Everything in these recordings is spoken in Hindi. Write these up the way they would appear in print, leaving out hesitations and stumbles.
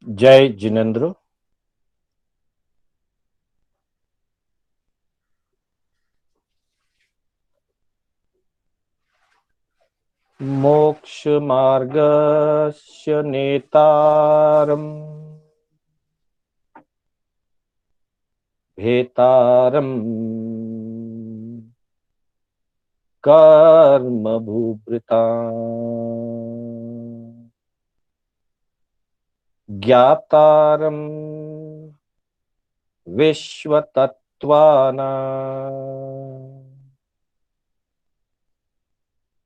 जय जिनेन्द्र। मोक्ष मार्गस्य नेतारम् भेतारम् कर्म भूभृताम् ज्ञातारम् विश्वतत्त्वानाम्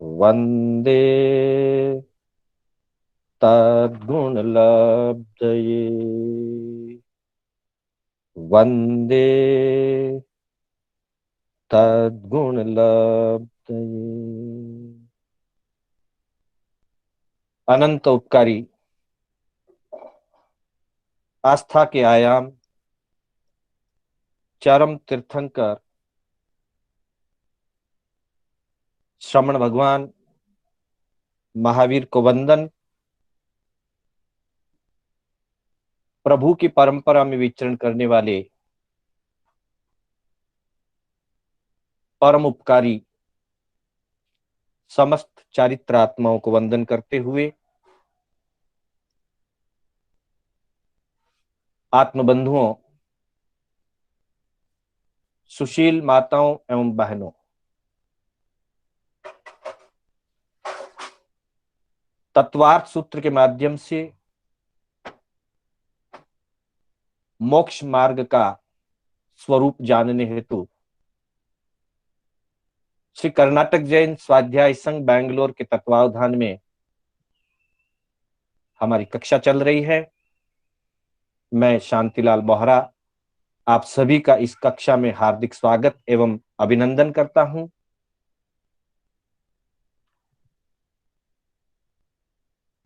वन्दे तद्गुणलब्धये। वन्दे तद्गुणलब्धये। अनंत उपकारी आस्था के आयाम चरम तीर्थंकर श्रमण भगवान महावीर को वंदन। प्रभु की परंपरा में विचरण करने वाले परम उपकारी समस्त चारित्र आत्माओं को वंदन करते हुए आत्मबंधुओं, सुशील माताओं एवं बहनों, तत्वार्थ सूत्र के माध्यम से मोक्ष मार्ग का स्वरूप जानने हेतु श्री कर्नाटक जैन स्वाध्याय संघ बेंगलोर के तत्वावधान में हमारी कक्षा चल रही है। मैं शांतिलाल बोहरा आप सभी का इस कक्षा में हार्दिक स्वागत एवं अभिनंदन करता हूं।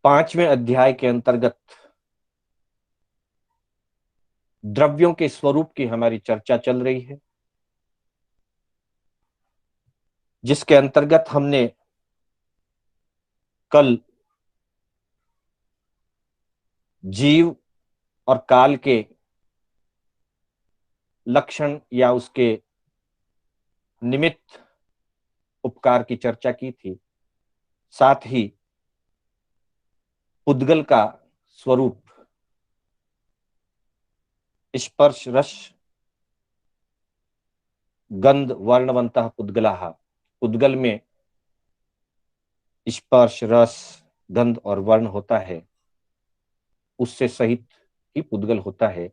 पांचवें अध्याय के अंतर्गत द्रव्यों के स्वरूप की हमारी चर्चा चल रही है, जिसके अंतर्गत हमने कल जीव और काल के लक्षण या उसके निमित्त उपकार की चर्चा की थी। साथ ही पुद्गल का स्वरूप स्पर्श रस गंध वर्णवंतः पुद्गलाः, पुद्गल में स्पर्श रस गंध और वर्ण होता है, उससे सहित ही पुद्गल होता है।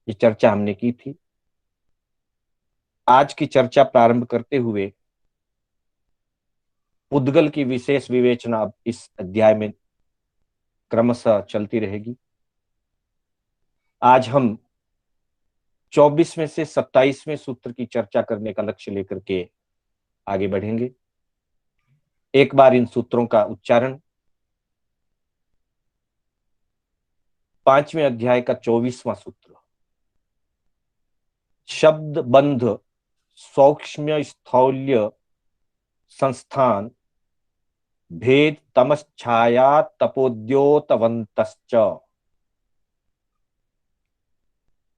ये चर्चा हमने की थी। आज की चर्चा प्रारंभ करते हुए पुद्गल की विशेष विवेचना अब इस अध्याय में क्रमशः चलती रहेगी। आज हम 24वें से 27वें सूत्र की चर्चा करने का लक्ष्य लेकर के आगे बढ़ेंगे। एक बार इन सूत्रों का उच्चारण। 5वें अध्याय का 24वां सूत्र। शब्द बंध सौक्ष्म्य स्थौल्य संस्थान भेद तमश्छाया तपोद्योतवन्तश्च।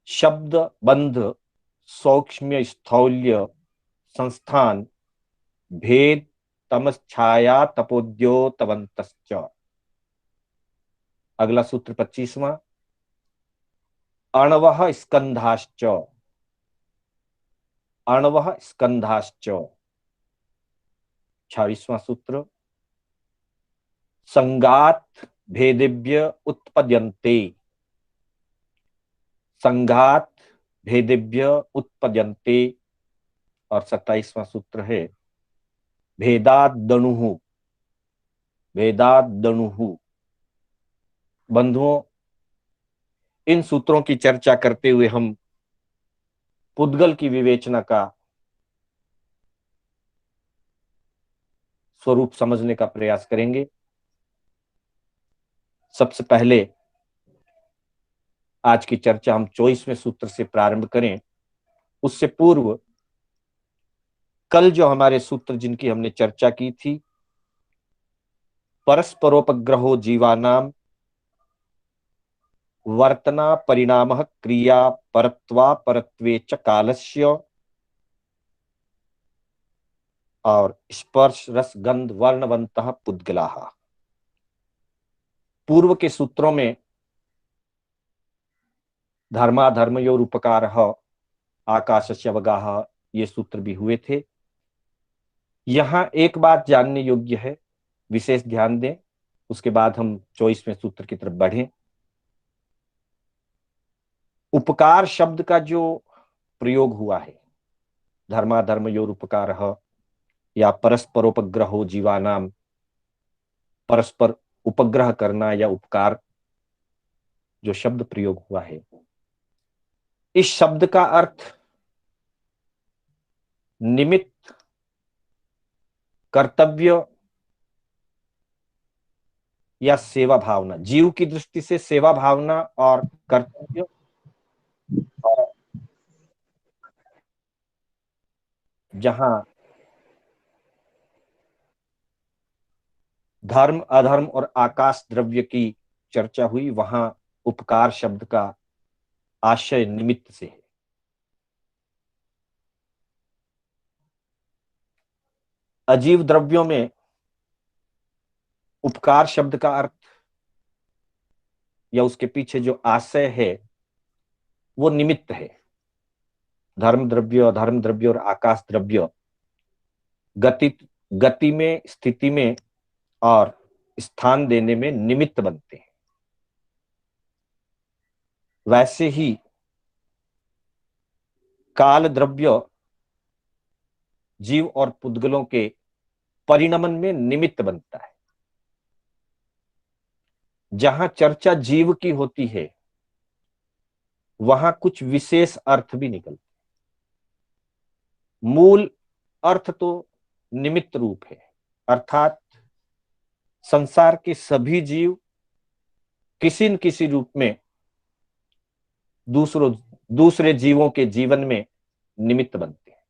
शब्द बंध सौक्ष्म्य स्थौल्य संस्थान भेद तमश्छाया तपोद्योतवन्तश्च। अगला सूत्र 25वां। अणवः स्कंधाश्च। अणवः स्कंधाश्च। 26वां सूत्र। संगात भेदेभ्य उत्पद्यन्ते। संघात भेदेभ्य उत्पद्यन्ते। और 27वां सूत्र है भेदात दणुः। भेदात दणुः। बंधुओं, इन सूत्रों की चर्चा करते हुए हम पुद्गल की विवेचना का स्वरूप समझने का प्रयास करेंगे। सबसे पहले आज की चर्चा हम 24वें सूत्र से प्रारंभ करें। उससे पूर्व कल जो हमारे सूत्र जिनकी हमने चर्चा की थी, परस्परोपग्रहो जीवानाम वर्तना परिणामः क्रिया परत्वा परत्वे च कालस्य और स्पर्श रस गंध वर्णवंतः पुद्गलाः। पूर्व के सूत्रों में धर्माधर्मयोर उपकारः आकाशस्य अवगाह ये सूत्र भी हुए थे। यहां एक बात जानने योग्य है, विशेष ध्यान दें, उसके बाद हम 24वें सूत्र की तरफ बढ़ें। उपकार शब्द का जो प्रयोग हुआ है, धर्माधर्मयोर उपकारः या परस्परोपग्रहो जीवानाम, परस्पर उपग्रह करना या उपकार जो शब्द प्रयोग हुआ है, इस शब्द का अर्थ निमित्त, कर्तव्य या सेवा भावना। जीव की दृष्टि से सेवा भावना और कर्तव्य और जहां धर्म अधर्म और आकाश द्रव्य की चर्चा हुई, वहां उपकार शब्द का आशय निमित्त से है। अजीव द्रव्यों में उपकार शब्द का अर्थ या उसके पीछे जो आशय है वो निमित्त है। धर्म द्रव्य, अधर्म द्रव्य और आकाश द्रव्य गति में, स्थिति में और स्थान देने में निमित्त बनते हैं। वैसे ही काल द्रव्य जीव और पुद्गलों के परिणमन में निमित्त बनता है। जहां चर्चा जीव की होती है वहां कुछ विशेष अर्थ भी निकलते। मूल अर्थ तो निमित्त रूप है, अर्थात संसार के सभी जीव किसी न किसी रूप में दूसरे जीवों के जीवन में निमित्त बनते हैं।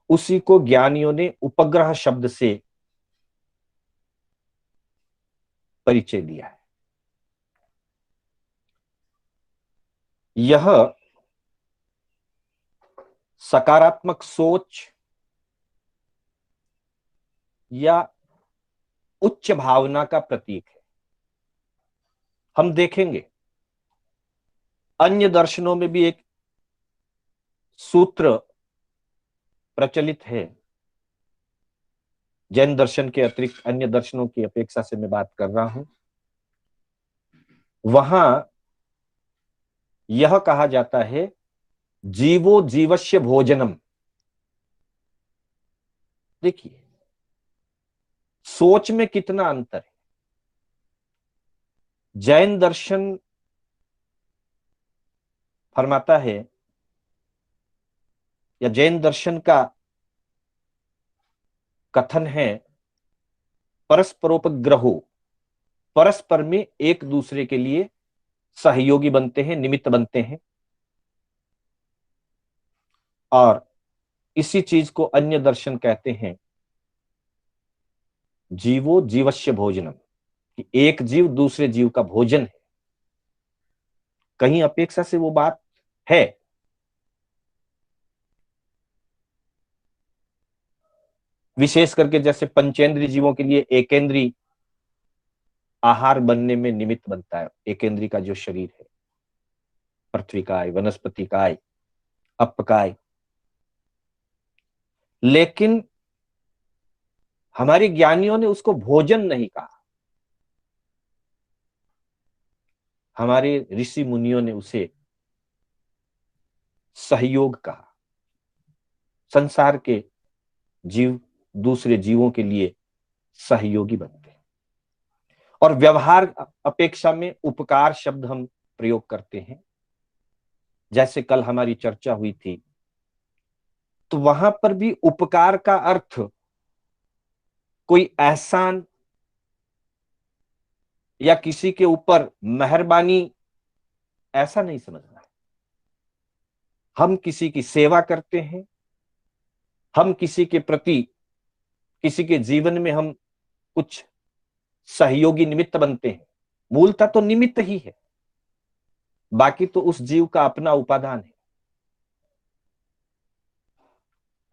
उसी को ज्ञानियों ने उपग्रह शब्द से परिचय दिया है। यह सकारात्मक सोच या उच्च भावना का प्रतीक है। हम देखेंगे अन्य दर्शनों में भी एक सूत्र प्रचलित है। जैन दर्शन के अतिरिक्त अन्य दर्शनों की अपेक्षा से मैं बात कर रहा हूं। वहां यह कहा जाता है जीवो जीवस्य भोजनम। देखिए सोच में कितना अंतर है। जैन दर्शन फरमाता है या जैन दर्शन का कथन है परस्परोपग्रहो, परस्पर में एक दूसरे के लिए सहयोगी बनते हैं, निमित्त बनते हैं। और इसी चीज को अन्य दर्शन कहते हैं जीवो जीवस्य भोजनम, कि एक जीव दूसरे जीव का भोजन है। कहीं अपेक्षा से वो बात है। विशेष करके जैसे पंचेंद्रीय जीवों के लिए एकेंद्रीय आहार बनने में निमित्त बनता है। एकेंद्रीय का जो शरीर है, पृथ्वी काय, वनस्पति काय, अपकाय। लेकिन हमारे ज्ञानियों ने उसको भोजन नहीं कहा। हमारे ऋषि मुनियों ने उसे सहयोग कहा। संसार के जीव दूसरे जीवों के लिए सहयोगी बनते हैं। और व्यवहार अपेक्षा में उपकार शब्द हम प्रयोग करते हैं। जैसे कल हमारी चर्चा हुई थी, तो वहां पर भी उपकार का अर्थ कोई एहसान या किसी के ऊपर मेहरबानी ऐसा नहीं समझना है। हम किसी की सेवा करते हैं, हम किसी के प्रति, किसी के जीवन में हम कुछ सहयोगी निमित्त बनते हैं। मूलतः तो निमित्त ही है। बाकी तो उस जीव का अपना उपादान है।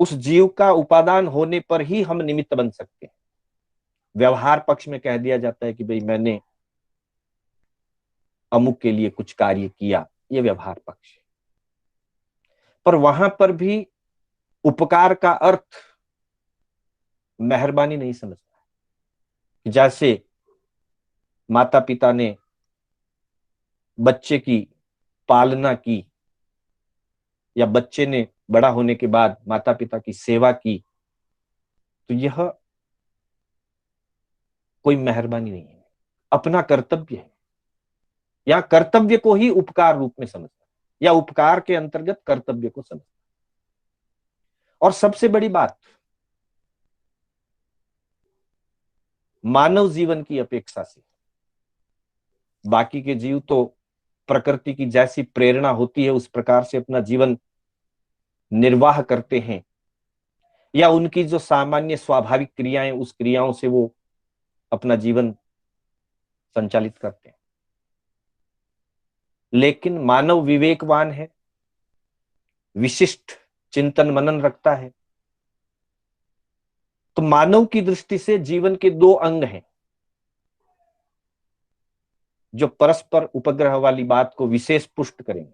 उस जीव का उपादान होने पर ही हम निमित्त बन सकते हैं। व्यवहार पक्ष में कह दिया जाता है कि भाई मैंने अमुक के लिए कुछ कार्य किया, ये व्यवहार पक्ष है। पर वहां पर भी उपकार का अर्थ मेहरबानी नहीं समझता है। जैसे माता पिता ने बच्चे की पालना की, या बच्चे ने बड़ा होने के बाद माता पिता की सेवा की, तो यह कोई मेहरबानी नहीं है, अपना कर्तव्य है। या कर्तव्य को ही उपकार रूप में समझना, या उपकार के अंतर्गत कर्तव्य को समझना। और सबसे बड़ी बात, मानव जीवन की अपेक्षा से बाकी के जीव तो प्रकृति की जैसी प्रेरणा होती है उस प्रकार से अपना जीवन निर्वाह करते हैं, या उनकी जो सामान्य स्वाभाविक क्रियाएं, उस क्रियाओं से वो अपना जीवन संचालित करते हैं। लेकिन मानव विवेकवान है, विशिष्ट चिंतन मनन रखता है। तो मानव की दृष्टि से जीवन के दो अंग हैं जो परस्पर उपग्रह वाली बात को विशेष पुष्ट करेंगे।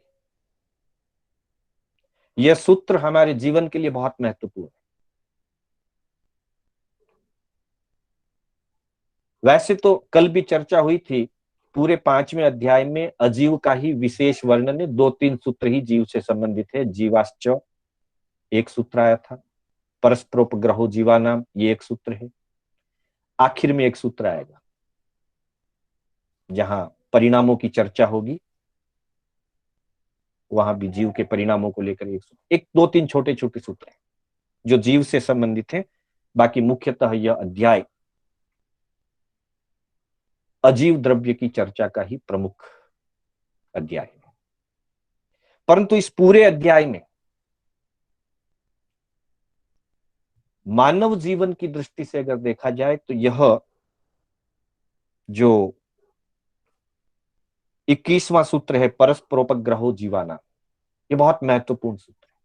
यह सूत्र हमारे जीवन के लिए बहुत महत्वपूर्ण है। वैसे तो कल भी चर्चा हुई थी, पूरे 5वें अध्याय में अजीव का ही विशेष वर्णन है। 2-3 सूत्र ही जीव से संबंधित है। जीवाश्च एक सूत्र आया था, परस्परोपग्रहो जीवानाम ये एक सूत्र है। आखिर में एक सूत्र आएगा जहां परिणामों की चर्चा होगी, वहां भी जीव के परिणामों को लेकर एक 2-3 छोटे छोटे सूत्र हैं जो जीव से संबंधित हैं। बाकी मुख्यतः यह अध्याय अजीव द्रव्य की चर्चा का ही प्रमुख अध्याय है। परंतु इस पूरे अध्याय में मानव जीवन की दृष्टि से अगर देखा जाए तो यह जो 21वां सूत्र है, परस्परोपग्रहो जीवाना, ये बहुत महत्वपूर्ण सूत्र है।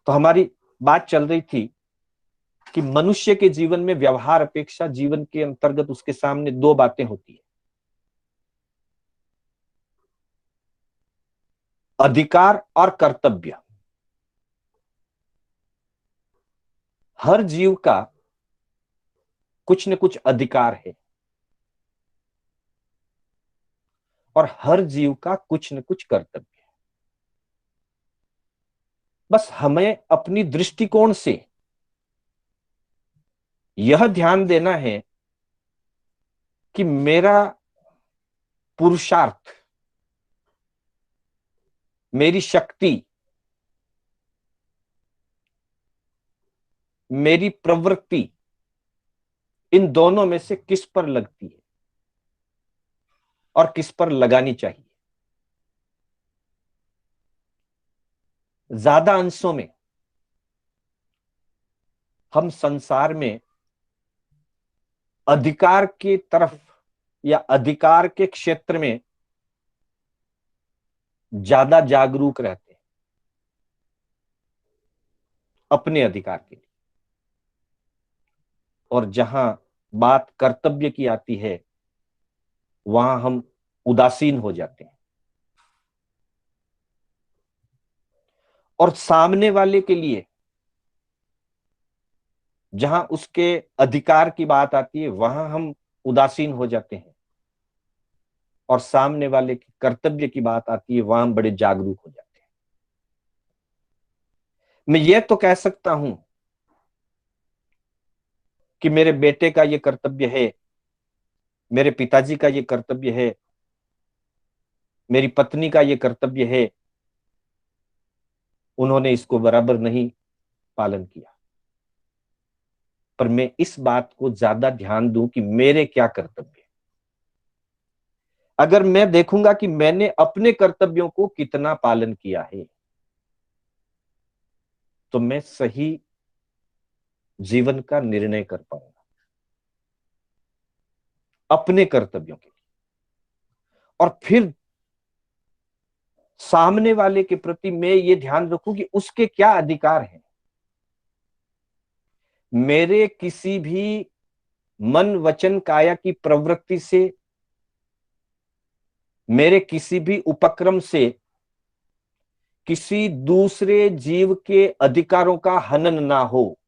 तो हमारी बात चल रही थी कि मनुष्य के जीवन में व्यवहार अपेक्षा जीवन के अंतर्गत उसके सामने दो बातें होती है, अधिकार और कर्तव्य। हर जीव का कुछ न कुछ अधिकार है और हर जीव का कुछ न कुछ कर्तव्य है। बस हमें अपनी दृष्टिकोण से यह ध्यान देना है कि मेरा पुरुषार्थ, मेरी शक्ति, मेरी प्रवृत्ति, इन दोनों में से किस पर लगती है और किस पर लगानी चाहिए। ज्यादा अंशों में हम संसार में अधिकार की तरफ या अधिकार के क्षेत्र में ज्यादा जागरूक रहते हैं अपने अधिकार के लिए, और जहां बात कर्तव्य की आती है वहां हम उदासीन हो जाते हैं। और सामने वाले के लिए जहां उसके अधिकार की बात आती है वहां हम उदासीन हो जाते हैं, और सामने वाले के कर्तव्य की बात आती है वहां हम बड़े जागरूक हो जाते हैं। मैं ये तो कह सकता हूं कि मेरे बेटे का ये कर्तव्य है, मेरे पिताजी का ये कर्तव्य है, मेरी पत्नी का ये कर्तव्य है, उन्होंने इसको बराबर नहीं पालन किया। पर मैं इस बात को ज्यादा ध्यान दूं कि मेरे क्या कर्तव्य है। अगर मैं देखूंगा कि मैंने अपने कर्तव्यों को कितना पालन किया है, तो मैं सही जीवन का निर्णय कर पाऊंगा अपने कर्तव्यों के लिए। और फिर सामने वाले के प्रति मैं ये ध्यान रखूं कि उसके क्या अधिकार हैं। मेरे किसी भी मन वचन काया की प्रवृत्ति से, मेरे किसी भी उपक्रम से किसी दूसरे जीव के अधिकारों का हनन ना हो,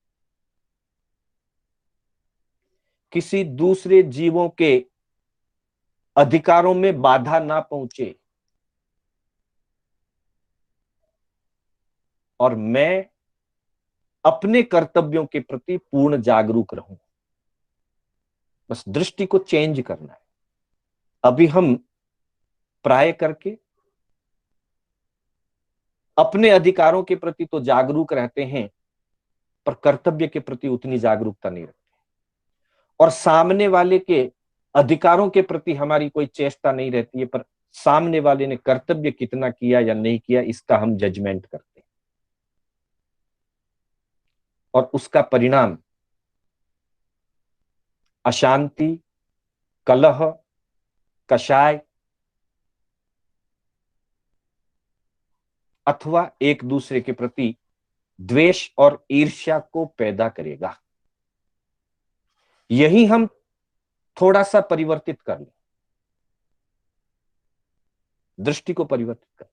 किसी दूसरे जीवों के अधिकारों में बाधा ना पहुंचे, और मैं अपने कर्तव्यों के प्रति पूर्ण जागरूक रहूं। बस दृष्टि को चेंज करना है। अभी हम प्राय करके अपने अधिकारों के प्रति तो जागरूक रहते हैं, पर कर्तव्य के प्रति उतनी जागरूकता नहीं रखते, और सामने वाले के अधिकारों के प्रति हमारी कोई चेष्टा नहीं रहती है, पर सामने वाले ने कर्तव्य कितना किया या नहीं किया इसका हम जजमेंट करते हैं, और उसका परिणाम अशांति, कलह, कषाय अथवा एक दूसरे के प्रति द्वेष और ईर्ष्या को पैदा करेगा। यही हम थोड़ा सा परिवर्तित कर लें, दृष्टि को परिवर्तित कर लें।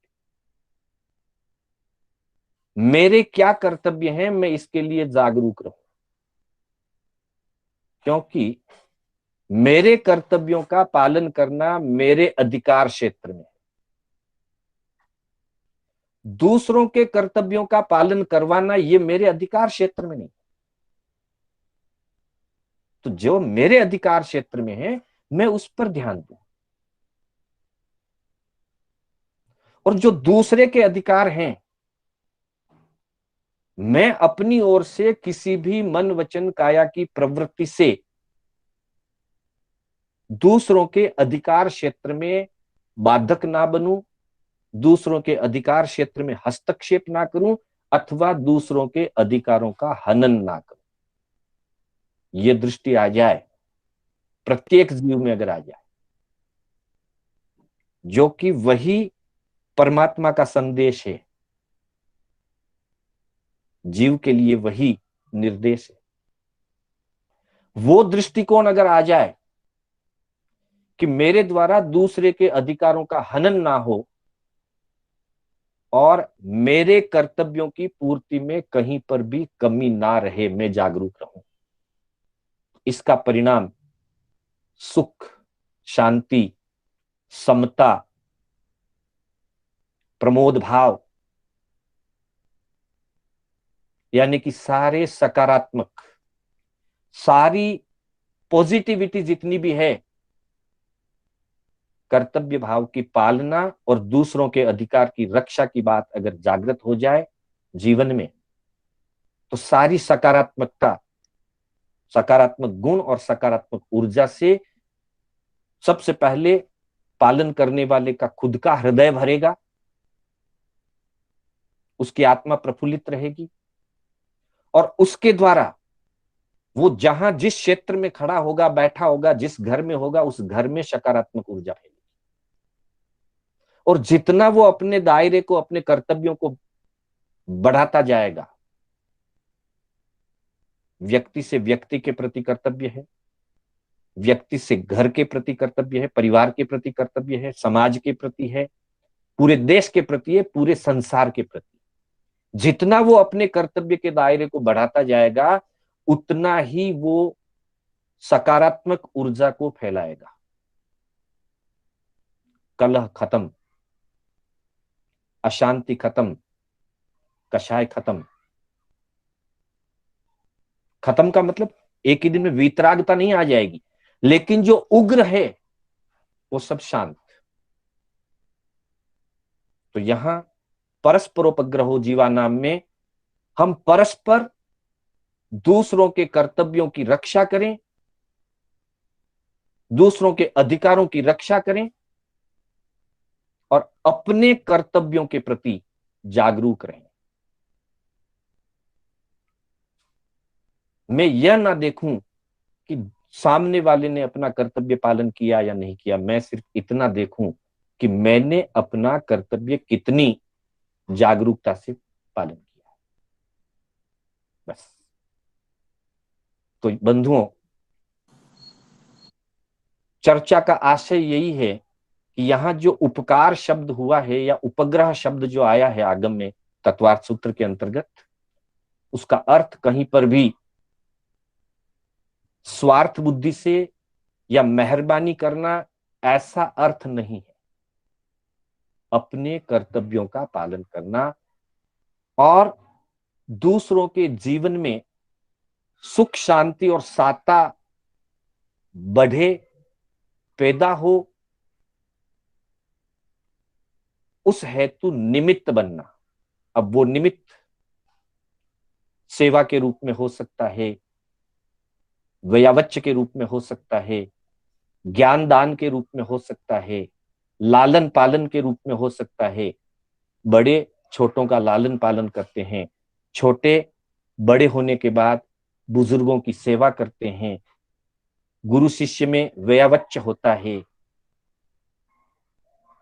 मेरे क्या कर्तव्य हैं, मैं इसके लिए जागरूक रहूं, क्योंकि मेरे कर्तव्यों का पालन करना मेरे अधिकार क्षेत्र में, दूसरों के कर्तव्यों का पालन करवाना ये मेरे अधिकार क्षेत्र में नहीं। तो जो मेरे अधिकार क्षेत्र में है मैं उस पर ध्यान दूं, और जो दूसरे के अधिकार हैं मैं अपनी ओर से किसी भी मन वचन काया की प्रवृत्ति से दूसरों के अधिकार क्षेत्र में बाधक ना बनूं, दूसरों के अधिकार क्षेत्र में हस्तक्षेप ना करूं, अथवा दूसरों के अधिकारों का हनन ना करूं। यह दृष्टि आ जाए प्रत्येक जीव में, अगर आ जाए, जो कि वही परमात्मा का संदेश है, जीव के लिए वही निर्देश है, वो दृष्टिकोण अगर आ जाए कि मेरे द्वारा दूसरे के अधिकारों का हनन ना हो और मेरे कर्तव्यों की पूर्ति में कहीं पर भी कमी ना रहे, मैं जागरूक रहूं, इसका परिणाम सुख, शांति, समता, प्रमोद भाव, यानी कि सारे सकारात्मक, सारी पॉजिटिविटी जितनी भी है, कर्तव्य भाव की पालना और दूसरों के अधिकार की रक्षा की बात अगर जागृत हो जाए जीवन में, तो सारी सकारात्मकता, सकारात्मक गुण और सकारात्मक ऊर्जा से सबसे पहले पालन करने वाले का खुद का हृदय भरेगा, उसकी आत्मा प्रफुल्लित रहेगी, और उसके द्वारा वो जहां जिस क्षेत्र में खड़ा होगा, बैठा होगा, जिस घर में होगा, उस घर में सकारात्मक ऊर्जा फैलेगी। और जितना वो अपने दायरे को, अपने कर्तव्यों को बढ़ाता जाएगा, व्यक्ति से व्यक्ति के प्रति कर्तव्य है, व्यक्ति से घर के प्रति कर्तव्य है, परिवार के प्रति कर्तव्य है, समाज के प्रति है, पूरे देश के प्रति है, पूरे संसार के प्रति। जितना वो अपने कर्तव्य के दायरे को बढ़ाता जाएगा, उतना ही वो सकारात्मक ऊर्जा को फैलाएगा। कलह खत्म, अशांति खत्म, कषाय खत्म। खत्म का मतलब एक ही दिन में वीतरागता नहीं आ जाएगी, लेकिन जो उग्र है वो सब शांत। तो यहां परस्परोपग्रहो जीवानाम में हम परस्पर दूसरों के कर्तव्यों की रक्षा करें, दूसरों के अधिकारों की रक्षा करें, और अपने कर्तव्यों के प्रति जागरूक रहें। मैं यह ना देखूं कि सामने वाले ने अपना कर्तव्य पालन किया या नहीं किया, मैं सिर्फ इतना देखूं कि मैंने अपना कर्तव्य कितनी जागरूकता से पालन किया। बस। तो बंधुओं, चर्चा का आशय यही है कि यहां जो उपकार शब्द हुआ है या उपग्रह शब्द जो आया है आगम में तत्वार्थ सूत्र के अंतर्गत, उसका अर्थ कहीं पर भी स्वार्थ बुद्धि से या मेहरबानी करना ऐसा अर्थ नहीं है। अपने कर्तव्यों का पालन करना और दूसरों के जीवन में सुख शांति और साता बढ़े, पैदा हो, उस हेतु निमित्त बनना। अब वो निमित्त सेवा के रूप में हो सकता है, व्यवच्च के रूप में हो सकता है, ज्ञान दान के रूप में हो सकता है, लालन पालन के रूप में हो सकता है। बड़े छोटों का लालन पालन करते हैं, छोटे बड़े होने के बाद बुजुर्गों की सेवा करते हैं, गुरु शिष्य में व्यवच्च होता है।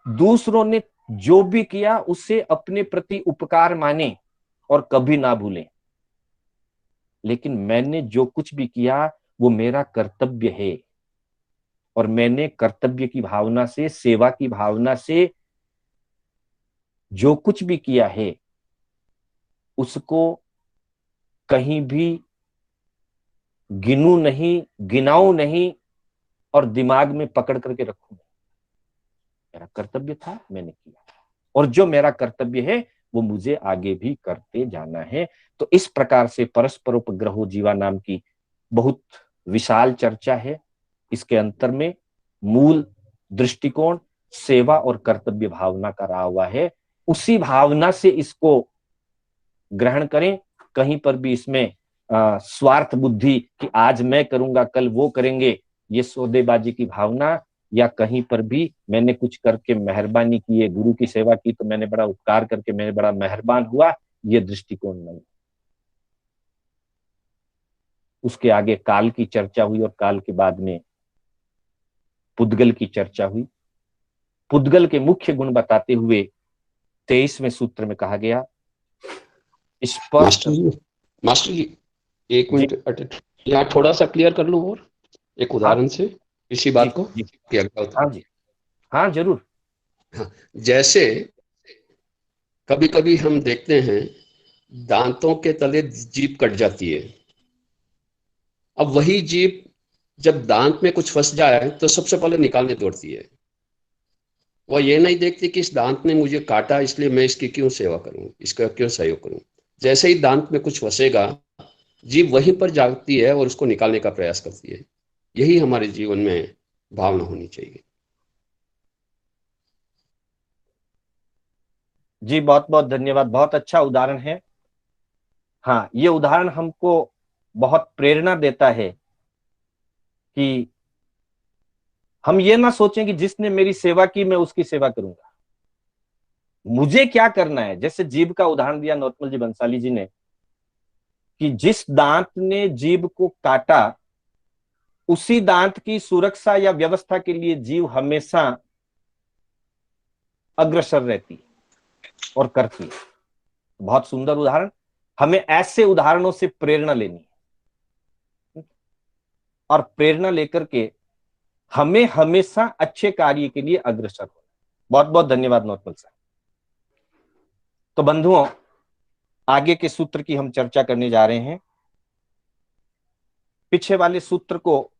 दूसरों ने जो भी किया उसे अपने प्रति उपकार माने और कभी ना भूलें। लेकिन मैंने जो कुछ भी किया वो मेरा कर्तव्य है, और मैंने कर्तव्य की भावना से, सेवा की भावना से जो कुछ भी किया है उसको कहीं भी गिनूं नहीं, गिनाऊं नहीं और दिमाग में पकड़ करके रखूं। मेरा कर्तव्य था, मैंने किया, और जो मेरा कर्तव्य है वो मुझे आगे भी करते जाना है। तो इस प्रकार से परस्परोपग्रहो जीवा नाम की बहुत विशाल चर्चा है। इसके अंतर में मूल दृष्टिकोण सेवा और कर्तव्य भावना का रहा हुआ है। उसी भावना से इसको ग्रहण करें। कहीं पर भी इसमें स्वार्थ बुद्धि कि आज मैं करूंगा कल वो करेंगे, ये सौदेबाजी की भावना, या कहीं पर भी मैंने कुछ करके मेहरबानी की है, गुरु की सेवा की तो मैंने बड़ा उपकार करके मैंने बड़ा मेहरबान हुआ, ये दृष्टिकोण नहीं। उसके आगे काल की चर्चा हुई और काल के बाद में पुद्गल की चर्चा हुई। पुद्गल के मुख्य गुण बताते हुए 23वें सूत्र में कहा गया, स्पष्ट। मास्टर जी एक मिनट यहाँ थोड़ा सा क्लियर कर लूं और एक उदाहरण से इसी बात को किया गया होता। हाँ जी, हाँ जरूर। हाँ, जैसे कभी कभी हम देखते हैं दांतों के तले जीभ कट जाती है। अब वही जीभ जब दांत में कुछ फंस जाए तो सबसे पहले निकालने दौड़ती है। वह ये नहीं देखती कि इस दांत ने मुझे काटा, इसलिए मैं इसकी क्यों सेवा करूं, इसका क्यों सहयोग करूं। जैसे ही दांत में कुछ फंसेगा जीभ वहीं पर जागती है और उसको निकालने का प्रयास करती है। यही हमारे जीवन में भावना होनी चाहिए। जी बहुत बहुत धन्यवाद, बहुत अच्छा उदाहरण है। हाँ, ये उदाहरण हमको बहुत प्रेरणा देता है कि हम ये ना सोचें कि जिसने मेरी सेवा की मैं उसकी सेवा करूंगा। मुझे क्या करना है, जैसे जीभ का उदाहरण दिया नौतमल जी बंसाली जी ने, कि जिस दांत ने जीभ को काटा उसी दांत की सुरक्षा या व्यवस्था के लिए जीव हमेशा अग्रसर रहती है और करती है। बहुत सुंदर उदाहरण। हमें ऐसे उदाहरणों से प्रेरणा लेनी है और प्रेरणा लेकर के हमें हमेशा अच्छे कार्य के लिए अग्रसर होना। बहुत बहुत धन्यवाद नौतमल साहब। तो बंधुओं, आगे के सूत्र की हम चर्चा करने जा रहे हैं। पीछे वाले सूत्र को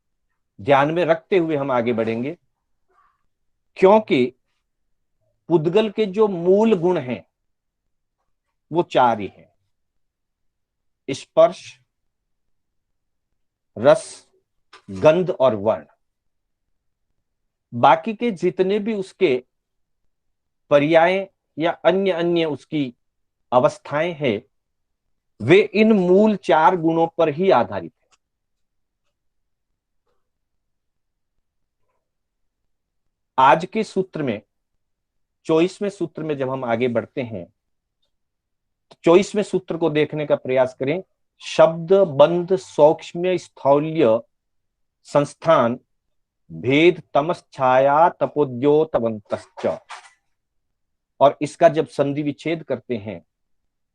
ध्यान में रखते हुए हम आगे बढ़ेंगे, क्योंकि पुद्गल के जो मूल गुण हैं वो 4 ही हैं: स्पर्श, रस, गंध और वर्ण। बाकी के जितने भी उसके पर्याय या अन्य अन्य उसकी अवस्थाएं हैं वे इन मूल 4 गुणों पर ही आधारित है। आज के सूत्र में 24वें सूत्र में जब हम आगे बढ़ते हैं तो 24वें सूत्र को देखने का प्रयास करें। शब्द बंध सौक्ष्म्य स्थौल्य संस्थान भेद तमश्छाया तपोद्योतवन्तश्च। और इसका जब संधि विच्छेद करते हैं,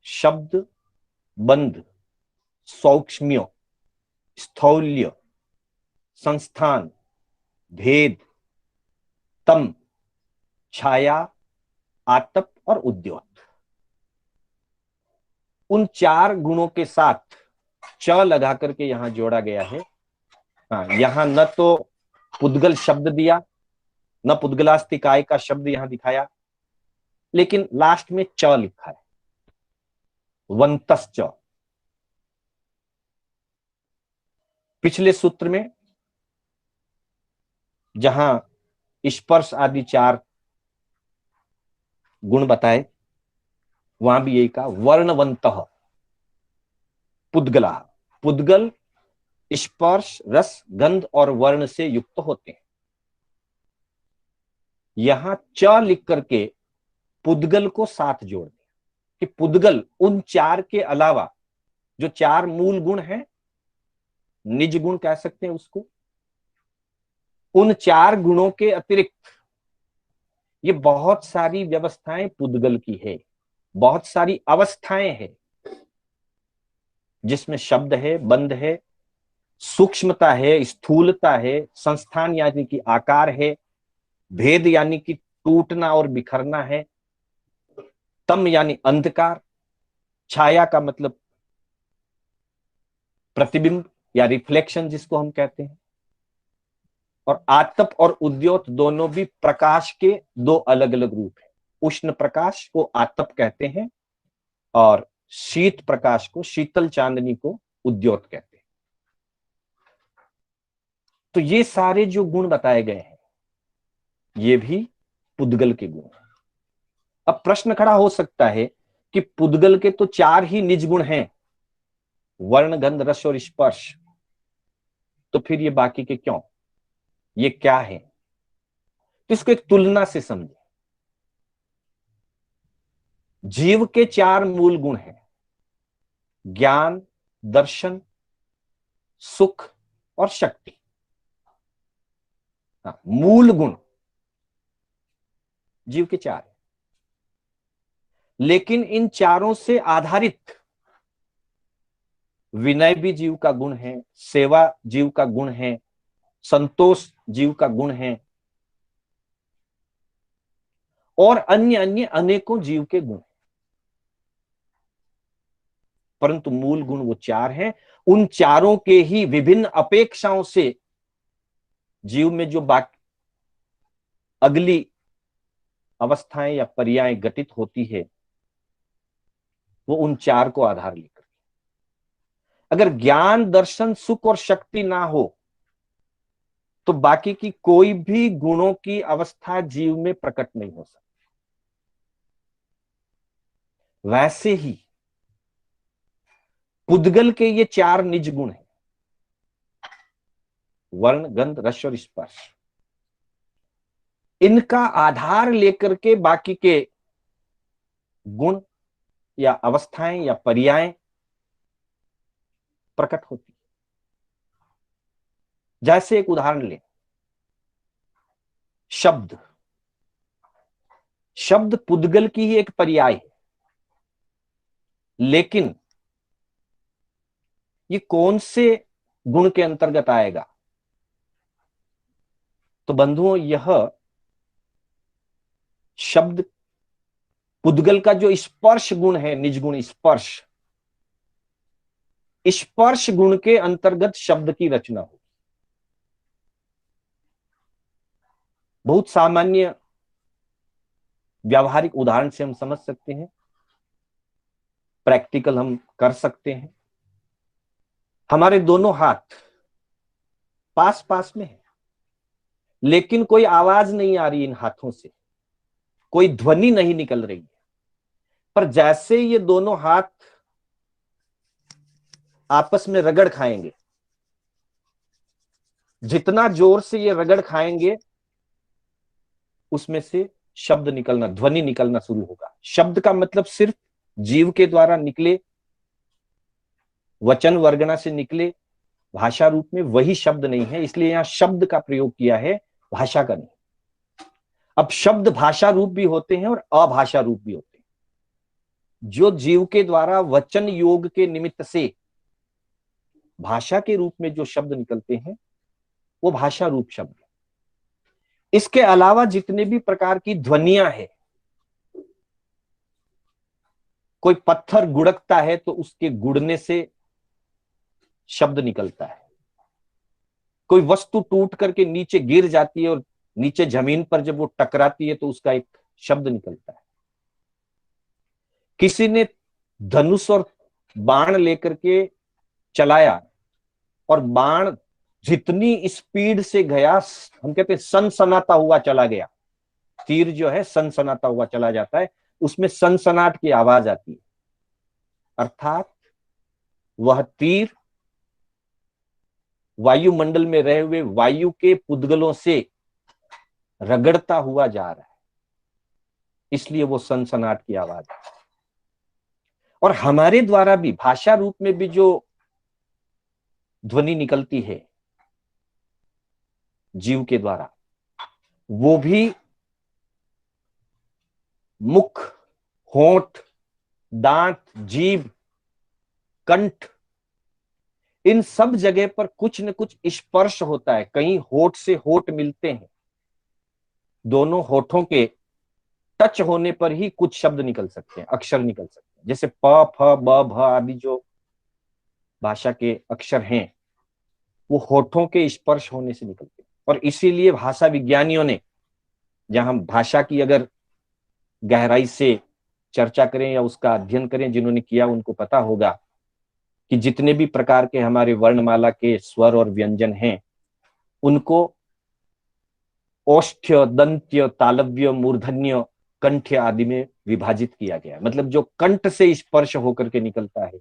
शब्द बंध, सौक्ष्म्य, स्थौल्य, संस्थान, भेद, तम, छाया, आतप और उद्योत, उन चार गुणों के साथ च लगा करके यहां जोड़ा गया है। हाँ, यहां न तो पुद्गल शब्द दिया, न पुद्गलास्तिकाय का शब्द यहां दिखाया, लेकिन लास्ट में च लिखा है, वंतश्च। पिछले सूत्र में जहां स्पर्श आदि चार गुण बताए, वहां भी यही कहा, वर्णवंत पुद्गला। पुद्गल स्पर्श, रस, गंध और वर्ण से युक्त होते हैं। यहां च लिख करके पुद्गल को साथ जोड़ दिया कि पुद्गल उन चार के अलावा जो चार मूल गुण हैं, निज गुण कह सकते हैं उसको, उन चार गुणों के अतिरिक्त ये बहुत सारी व्यवस्थाएं पुद्गल की है, बहुत सारी अवस्थाएं हैं, जिसमें शब्द है, बंध है, सूक्ष्मता है, स्थूलता है, संस्थान यानी कि आकार है, भेद यानी कि टूटना और बिखरना है, तम यानी अंधकार, छाया का मतलब प्रतिबिंब या रिफ्लेक्शन जिसको हम कहते हैं, और आतप और उद्योत दोनों भी प्रकाश के दो अलग अलग रूप हैं। उष्ण प्रकाश को आतप कहते हैं और शीत प्रकाश को, शीतल चांदनी को उद्योत कहते हैं। तो ये सारे जो गुण बताए गए हैं, ये भी पुद्गल के गुण हैं। अब प्रश्न खड़ा हो सकता है कि पुद्गल के तो चार ही निज गुण हैं, वर्ण, गंध, रस और स्पर्श, तो फिर ये बाकी के क्यों, ये क्या है? तो इसको एक तुलना से समझे। जीव के चार मूल गुण हैं, ज्ञान, दर्शन, सुख और शक्ति। हाँ, मूल गुण जीव के चार हैं, लेकिन इन चारों से आधारित विनय भी जीव का गुण है, सेवा जीव का गुण है, संतोष जीव का गुण है, और अन्य अन्य अनेकों जीव के गुण, परंतु मूल गुण वो चार हैं। उन चारों के ही विभिन्न अपेक्षाओं से जीव में जो बाकी अगली अवस्थाएं या पर्याय घटित होती है, वो उन चार को आधार लेकर। अगर ज्ञान, दर्शन, सुख और शक्ति ना हो तो बाकी की कोई भी गुणों की अवस्था जीव में प्रकट नहीं हो सकती। वैसे ही पुद्गल के ये चार निज गुण हैं, वर्ण, गंध, रस और स्पर्श। इनका आधार लेकर के बाकी के गुण या अवस्थाएं या पर्याय प्रकट होती है। जैसे एक उदाहरण लें, शब्द। शब्द पुद्गल की ही एक पर्याय है, लेकिन ये कौन से गुण के अंतर्गत आएगा? तो बंधुओं, यह शब्द पुद्गल का जो स्पर्श गुण है, निज गुण स्पर्श, स्पर्श गुण के अंतर्गत शब्द की रचना हो। बहुत सामान्य व्यावहारिक उदाहरण से हम समझ सकते हैं, प्रैक्टिकल हम कर सकते हैं। हमारे दोनों हाथ पास पास में है, लेकिन कोई आवाज नहीं आ रही इन हाथों से, कोई ध्वनि नहीं निकल रही है। पर जैसे ये दोनों हाथ आपस में रगड़ खाएंगे, जितना जोर से ये रगड़ खाएंगे, उसमें से शब्द निकलना, ध्वनि निकलना शुरू होगा। शब्द का मतलब सिर्फ जीव के द्वारा निकले, वचन वर्गना से निकले, भाषा रूप में वही शब्द नहीं है, इसलिए यहां शब्द का प्रयोग किया है, भाषा का नहीं। अब शब्द भाषा रूप भी होते हैं और अभाषा रूप भी होते हैं। जो जीव के द्वारा वचन योग के निमित्त से भाषा के रूप में जो शब्द निकलते हैं वो भाषा रूप शब्द है। इसके अलावा जितने भी प्रकार की ध्वनियां हैं, कोई पत्थर गुड़कता है तो उसके गुड़ने से शब्द निकलता है, कोई वस्तु टूट करके नीचे गिर जाती है और नीचे जमीन पर जब वो टकराती है तो उसका एक शब्द निकलता है। किसी ने धनुष और बाण लेकर के चलाया और बाण जितनी स्पीड से गया, हम कहते हैं सनसनाता हुआ चला गया। तीर जो है सनसनाता हुआ चला जाता है, उसमें सनसनाट की आवाज आती है, अर्थात वह तीर वायुमंडल में रहे हुए वायु के पुद्गलों से रगड़ता हुआ जा रहा है, इसलिए वो सनसनाट की आवाज है। और हमारे द्वारा भी भाषा रूप में भी जो ध्वनि निकलती है जीव के द्वारा, वो भी मुख, होंठ, दांत, जीभ, कंठ, इन सब जगह पर कुछ न कुछ स्पर्श होता है। कहीं होंठ से होंठ मिलते हैं, दोनों होठों के टच होने पर ही कुछ शब्द निकल सकते हैं, अक्षर निकल सकते हैं। जैसे प, फ, ब, भ आदि जो भाषा के अक्षर हैं वो होठों के स्पर्श होने से निकलते हैं। और इसीलिए भाषा विज्ञानियों ने, जहां भाषा की अगर गहराई से चर्चा करें या उसका अध्ययन करें, जिन्होंने किया उनको पता होगा कि जितने भी प्रकार के हमारे वर्णमाला के स्वर और व्यंजन हैं उनको औष्ठ्य, दंत्य, तालव्य, मूर्धन्य, कंठ्य आदि में विभाजित किया गया है। मतलब जो कंठ से स्पर्श होकर के निकलता है,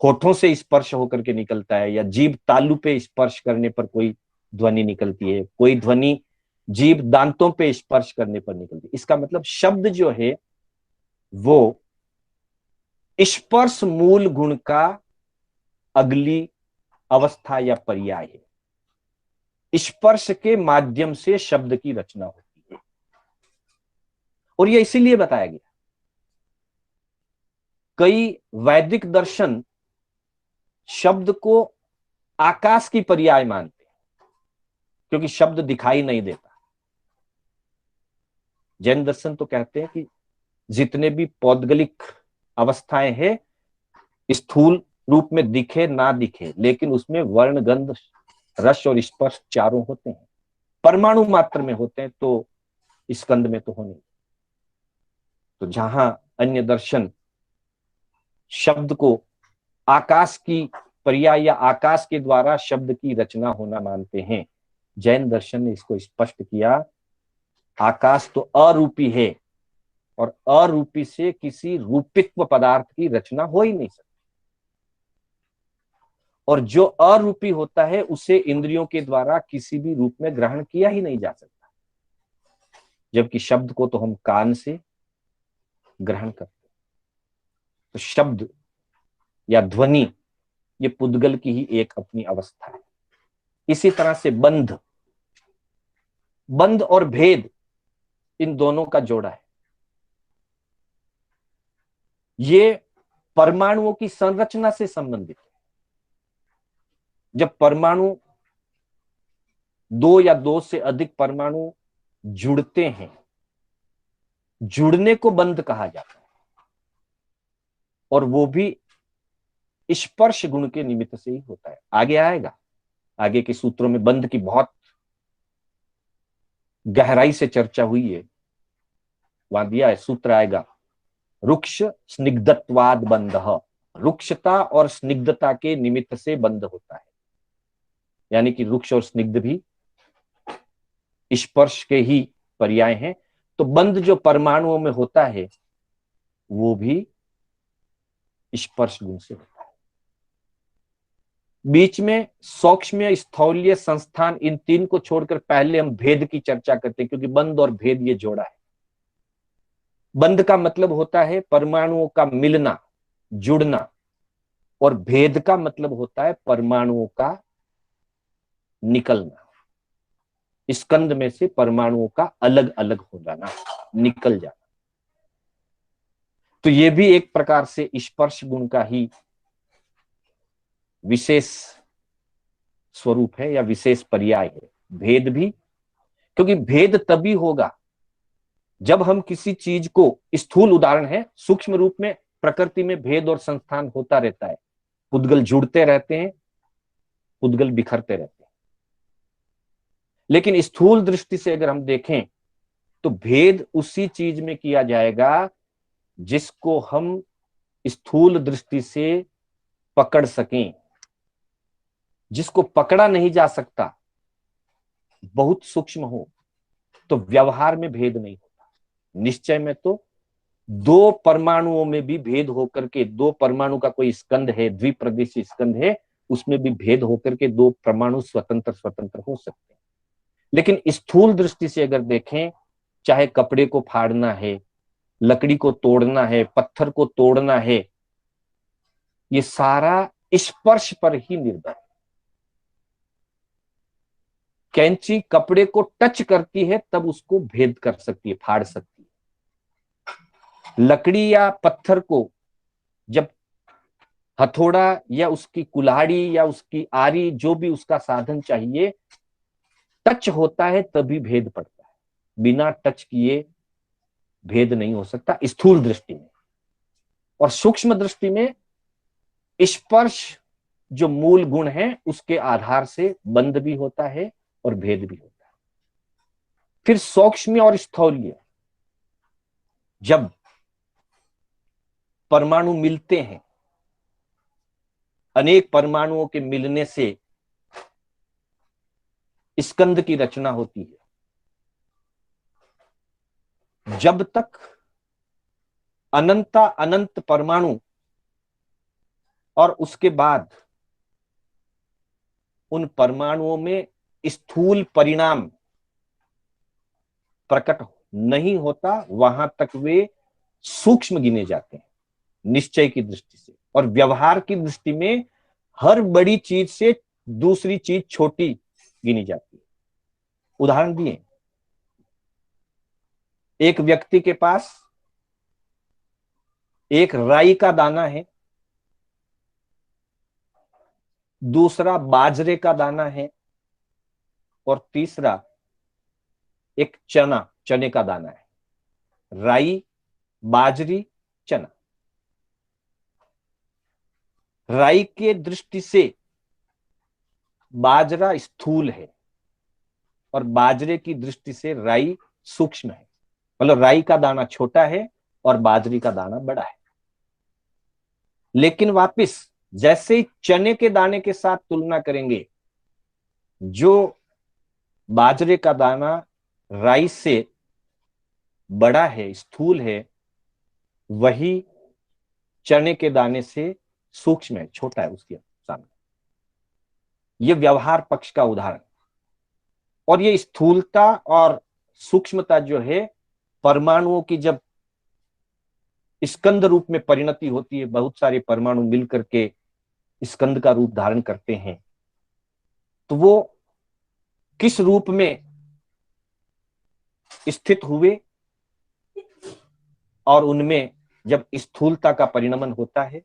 होठों से स्पर्श होकर के निकलता है, या जीभ तालु पे स्पर्श करने पर कोई ध्वनि निकलती है, कोई ध्वनि जीभ दांतों पे स्पर्श करने पर निकलती है। इसका मतलब शब्द जो है वो स्पर्श मूल गुण का अगली अवस्था या पर्याय है। स्पर्श के माध्यम से शब्द की रचना होती है, और यह इसीलिए बताया गया। कई वैदिक दर्शन शब्द को आकाश की पर्याय मानते हैं, क्योंकि शब्द दिखाई नहीं देता। जैन दर्शन तो कहते हैं कि जितने भी पौद्गलिक अवस्थाएं हैं, स्थूल रूप में दिखे ना दिखे, लेकिन उसमें वर्ण, गंध, रस और स्पर्श चारों होते हैं। परमाणु मात्र में होते हैं तो स्कंद में तो हो नहीं। तो जहां अन्य दर्शन शब्द को आकाश की पर्याय या आकाश के द्वारा शब्द की रचना होना मानते हैं, जैन दर्शन ने इसको स्पष्ट किया, आकाश तो अरूपी है और अरूपी से किसी रूपित्व पदार्थ की रचना हो ही नहीं सकती, और जो अरूपी होता है उसे इंद्रियों के द्वारा किसी भी रूप में ग्रहण किया ही नहीं जा सकता, जबकि शब्द को तो हम कान से ग्रहण करते हैं। तो शब्द या ध्वनि ये पुद्गल की ही एक अपनी अवस्था है। इसी तरह से बंध, बंध और भेद, इन दोनों का जोड़ा है। ये परमाणुओं की संरचना से संबंधित है। जब परमाणु, दो या दो से अधिक परमाणु जुड़ते हैं, जुड़ने को बंध कहा जाता है, और वो भी स्पर्श गुण के निमित्त से ही होता है। आगे आएगा, आगे के सूत्रों में बंध की बहुत गहराई से चर्चा हुई है। वहां दिया है, सूत्र आएगा, रुक्ष स्निग्धत्वाद बंध, रुक्षता और स्निग्धता के निमित्त से बंध होता है। यानी कि रुक्ष और स्निग्ध भी स्पर्श के ही पर्याय हैं। तो बंध जो परमाणुओं में होता है वो भी स्पर्श गुण से होता है। बीच में सूक्ष्म, स्थौल्य, संस्थान, इन तीन को छोड़कर पहले हम भेद की चर्चा करते हैं, क्योंकि बंध और भेद ये जोड़ा है। बंध का मतलब होता है परमाणुओं का मिलना, जुड़ना, और भेद का मतलब होता है परमाणुओं का निकलना, स्कंद में से परमाणुओं का अलग अलग हो जाना, निकल जाना। तो ये भी एक प्रकार से स्पर्श गुण का ही विशेष स्वरूप है या विशेष पर्याय है, भेद भी। क्योंकि भेद तभी होगा जब हम किसी चीज को, स्थूल उदाहरण है, सूक्ष्म रूप में प्रकृति में भेद और संस्थान होता रहता है, पुद्गल जुड़ते रहते हैं, पुद्गल बिखरते रहते हैं। लेकिन स्थूल दृष्टि से अगर हम देखें तो भेद उसी चीज में किया जाएगा जिसको हम स्थूल दृष्टि से पकड़ सकें। जिसको पकड़ा नहीं जा सकता, बहुत सूक्ष्म हो, तो व्यवहार में भेद नहीं होता। निश्चय में तो दो परमाणुओं में भी भेद होकर के, दो परमाणु का कोई स्कंध है, द्विप्रदेशी स्कंध है, उसमें भी भेद होकर के दो परमाणु स्वतंत्र स्वतंत्र हो सकते हैं। लेकिन स्थूल दृष्टि से अगर देखें, चाहे कपड़े को फाड़ना है, लकड़ी को तोड़ना है, पत्थर को तोड़ना है, ये सारा स्पर्श पर ही निर्भर है। कैंची कपड़े को टच करती है तब उसको भेद कर सकती है, फाड़ सकती है। लकड़ी या पत्थर को जब हथौड़ा या उसकी कुल्हाड़ी या उसकी आरी, जो भी उसका साधन चाहिए, टच होता है तभी भेद पड़ता है। बिना टच किए भेद नहीं हो सकता स्थूल दृष्टि में। और सूक्ष्म दृष्टि में स्पर्श जो मूल गुण है उसके आधार से बंध भी होता है और भेद भी होता है। फिर सूक्ष्म और स्थूल्य, जब परमाणु मिलते हैं, अनेक परमाणुओं के मिलने से स्कंद की रचना होती है। जब तक अनंत परमाणु और उसके बाद उन परमाणुओं में स्थूल परिणाम प्रकट नहीं होता, वहां तक वे सूक्ष्म गिने जाते हैं निश्चय की दृष्टि से। और व्यवहार की दृष्टि में हर बड़ी चीज से दूसरी चीज छोटी गिनी जाती है। उदाहरण दिए, एक व्यक्ति के पास एक राई का दाना है, दूसरा बाजरे का दाना है, और तीसरा एक चने का दाना है। राई, बाजरी, चना। राई के दृष्टि से बाजरा स्थूल है और बाजरे की दृष्टि से राई सूक्ष्म है। मतलब राई का दाना छोटा है और बाजरी का दाना बड़ा है। लेकिन वापिस जैसे ही चने के दाने के साथ तुलना करेंगे, जो बाजरे का दाना राई से बड़ा है, स्थूल है, वही चने के दाने से सूक्ष्म है, छोटा है उसके सामने। ये व्यवहार पक्ष का उदाहरण। और ये स्थूलता और सूक्ष्मता जो है, परमाणुओं की जब स्कंद रूप में परिणति होती है, बहुत सारे परमाणु मिलकर के स्कंद का रूप धारण करते हैं, तो वो किस रूप में स्थित हुए और उनमें जब स्थूलता का परिणमन होता है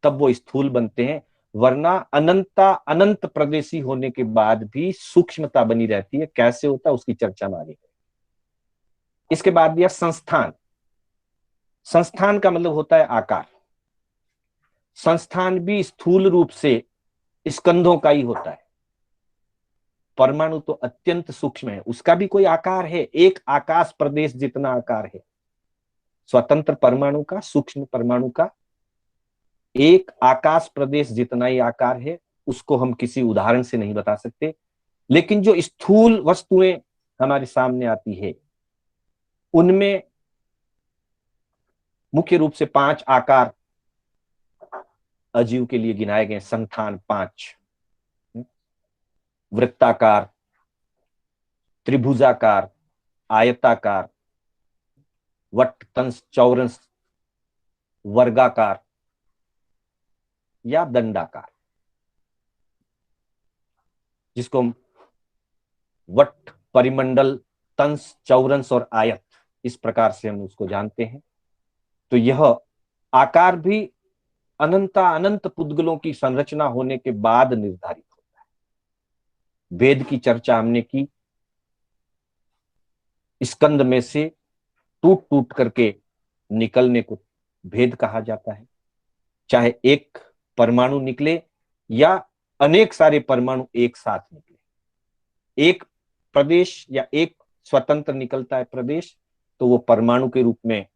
तब वो स्थूल बनते हैं। वरना अनंत प्रदेशी होने के बाद भी सूक्ष्मता बनी रहती है। कैसे होता है उसकी चर्चा में आगे। इसके बाद दिया संस्थान। संस्थान का मतलब होता है आकार। संस्थान भी स्थूल रूप से स्कंधों का ही होता है। परमाणु तो अत्यंत सूक्ष्म है, उसका भी कोई आकार है, एक आकाश प्रदेश जितना आकार है स्वतंत्र परमाणु का, सूक्ष्म परमाणु का एक आकाश प्रदेश जितना ही आकार है। उसको हम किसी उदाहरण से नहीं बता सकते। लेकिन जो स्थूल वस्तुएं हमारे सामने आती है, उनमें मुख्य रूप से 5 आकार अजीव के लिए गिनाए गए। संस्थान 5: वृत्ताकार, त्रिभुजाकार, आयताकार, वटतंस, चौरस, वर्गाकार, या दंडाकार, जिसको हम वट, परिमंडल, तंस, चौरंस और आयत, इस प्रकार से हम उसको जानते हैं। तो यह आकार भी अनंत पुद्गलों की संरचना होने के बाद निर्धारित होता है। वेद की चर्चा हमने की, स्कंद में से टूट टूट करके निकलने को भेद कहा जाता है। चाहे एक परमाणु निकले या अनेक सारे परमाणु एक साथ निकले, एक प्रदेश या एक स्वतंत्र निकलता है प्रदेश, तो वो परमाणु के रूप में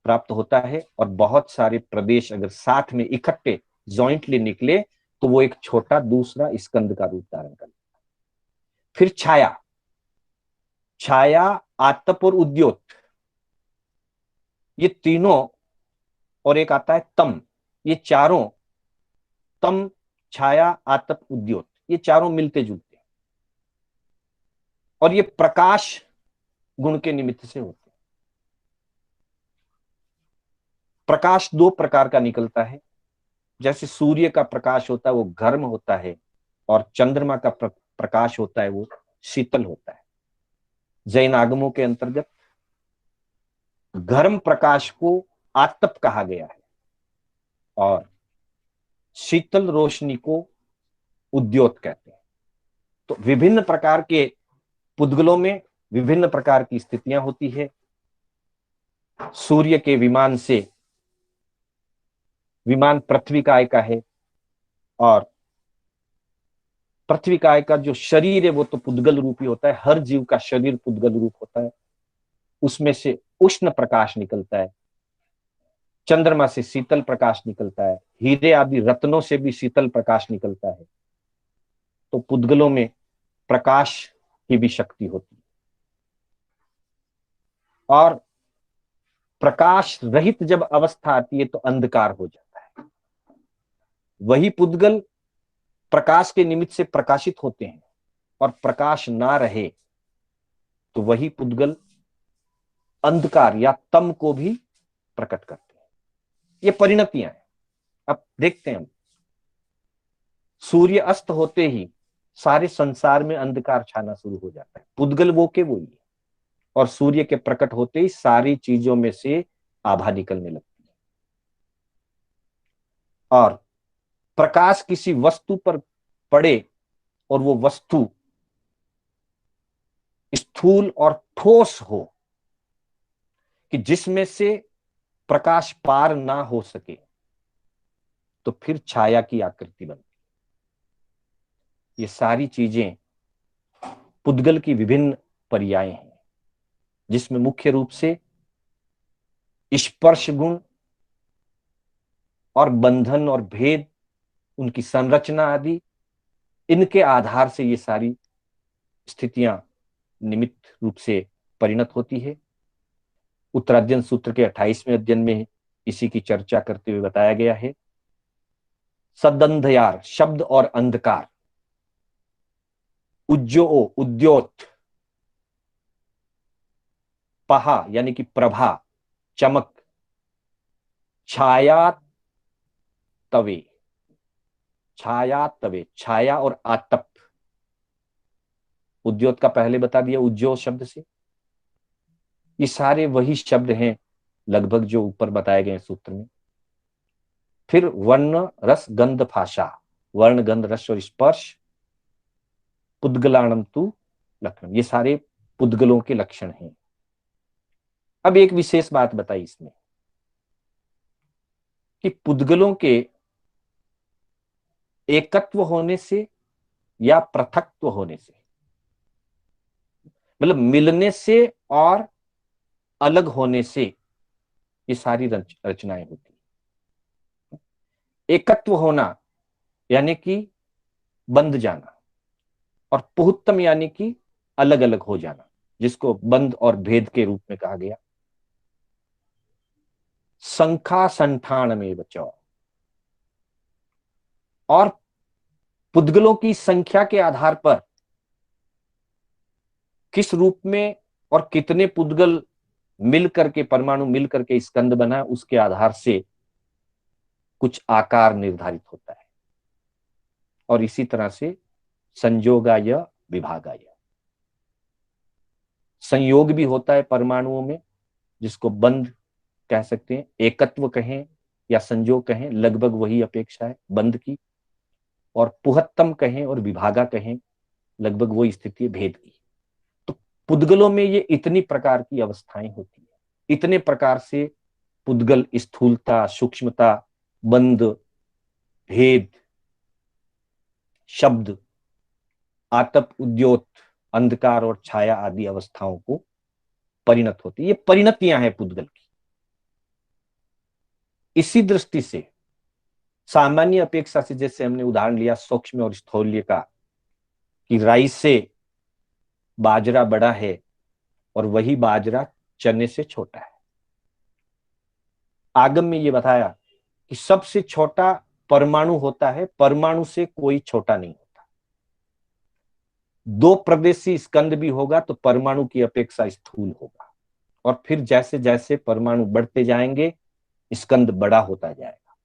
प्राप्त होता है। और बहुत सारे प्रदेश अगर साथ में इकट्ठे जॉइंटली निकले तो वो एक छोटा दूसरा स्कंद का रूप धारण करता है। फिर छाया, छाया, आतप और उद्योत, ये तीनों, और एक आता है तम, ये चारों, तम, छाया, आतप, उद्योत, ये चारों मिलते जुलते हैं और ये प्रकाश गुण के निमित्त से होते हैं। प्रकाश दो प्रकार का निकलता है, जैसे सूर्य का प्रकाश होता है वो गर्म होता है, और चंद्रमा का प्रकाश होता है वो शीतल होता है। जैन आगमों के अंतर्गत गर्म प्रकाश को आतप कहा गया है और शीतल रोशनी को उद्योत कहते हैं। तो विभिन्न प्रकार के पुद्गलों में विभिन्न प्रकार की स्थितियां होती है। सूर्य के विमान से, विमान पृथ्वी काय का है, और पृथ्वी काय का जो शरीर है वो तो पुद्गल रूपी होता है, हर जीव का शरीर पुद्गल रूप होता है, उसमें से उष्ण प्रकाश निकलता है। चंद्रमा से शीतल प्रकाश निकलता है, हीरे आदि रत्नों से भी शीतल प्रकाश निकलता है। तो पुद्गलों में प्रकाश की भी शक्ति होती है, और प्रकाश रहित जब अवस्था आती है तो अंधकार हो जाता है। वही पुद्गल प्रकाश के निमित्त से प्रकाशित होते हैं, और प्रकाश ना रहे तो वही पुद्गल अंधकार या तम को भी प्रकट करते हैं। ये परिणतियां हैं। अब देखते हैं हम, सूर्य अस्त होते ही सारे संसार में अंधकार छाना शुरू हो जाता है, पुद्गल वो के वही है, और सूर्य के प्रकट होते ही सारी चीजों में से आभा निकलने लगती है, और प्रकाश किसी वस्तु पर पड़े और वो वस्तु स्थूल और ठोस हो कि जिसमें से प्रकाश पार ना हो सके, तो फिर छाया की आकृति बनती है। ये सारी चीजें पुद्गल की विभिन्न पर्याय हैं, जिसमें मुख्य रूप से स्पर्श गुण और बंधन और भेद, उनकी संरचना आदि, इनके आधार से ये सारी स्थितियां निमित्त रूप से परिणत होती है। उत्तराध्ययन सूत्र के 28वें अध्ययन में इसी की चर्चा करते हुए बताया गया है, सदंधयार शब्द और अंधकार, उज्जो उद्योत, पहा यानी कि प्रभा, चमक, छाया तवे, छाया तवे, छाया और आतप। उद्योत का पहले बता दिया उज्जो शब्द से। ये सारे वही शब्द हैं लगभग जो ऊपर बताए गए सूत्र में। फिर वर्ण, रस, गंध, भाषा, वर्ण, गंध, रस और स्पर्श, पुद्गलाणम तु लक्षण, ये सारे पुद्गलों के लक्षण हैं। अब एक विशेष बात बताई इसमें कि पुद्गलों के एकत्व होने से या पृथक्त्व होने से, मतलब मिलने से और अलग होने से ये सारी रचनाएं होती है। एकत्व होना यानी कि बंध जाना, और पुहुत्तम यानी कि अलग अलग हो जाना, जिसको बंध और भेद के रूप में कहा गया। संख्या संठान में बचाओ, और पुद्गलों की संख्या के आधार पर किस रूप में और कितने पुद्गल मिल करके, परमाणु मिल करके स्कंद बना, उसके आधार से कुछ आकार निर्धारित होता है। और इसी तरह से संयोगाय विभागाय, संयोग भी होता है परमाणुओं में, जिसको बंध कह सकते हैं, एकत्व कहें या संयोग कहें, लगभग वही अपेक्षा है बंध की। और पुहत्तम कहें और विभागा कहें, लगभग वही स्थिति है भेद की। तो पुद्गलों में ये इतनी प्रकार की अवस्थाएं होती है, इतने प्रकार से पुद्गल स्थूलता, सूक्ष्मता, बंध, भेद, शब्द, आतप, उद्योत, अंधकार और छाया आदि अवस्थाओं को परिणत होती है। ये परिणतियां हैं पुद्गल की। इसी दृष्टि से सामान्य अपेक्षा से, जैसे हमने उदाहरण लिया सूक्ष्म और स्थौल्य का, कि राई से बाजरा बड़ा है और वही बाजरा चने से छोटा है। आगम में ये बताया कि सबसे छोटा परमाणु होता है, परमाणु से कोई छोटा नहीं होता। दो प्रदेशी स्कंद भी होगा तो परमाणु की अपेक्षा स्थूल होगा, और फिर जैसे जैसे परमाणु बढ़ते जाएंगे स्कंद बड़ा होता जाएगा।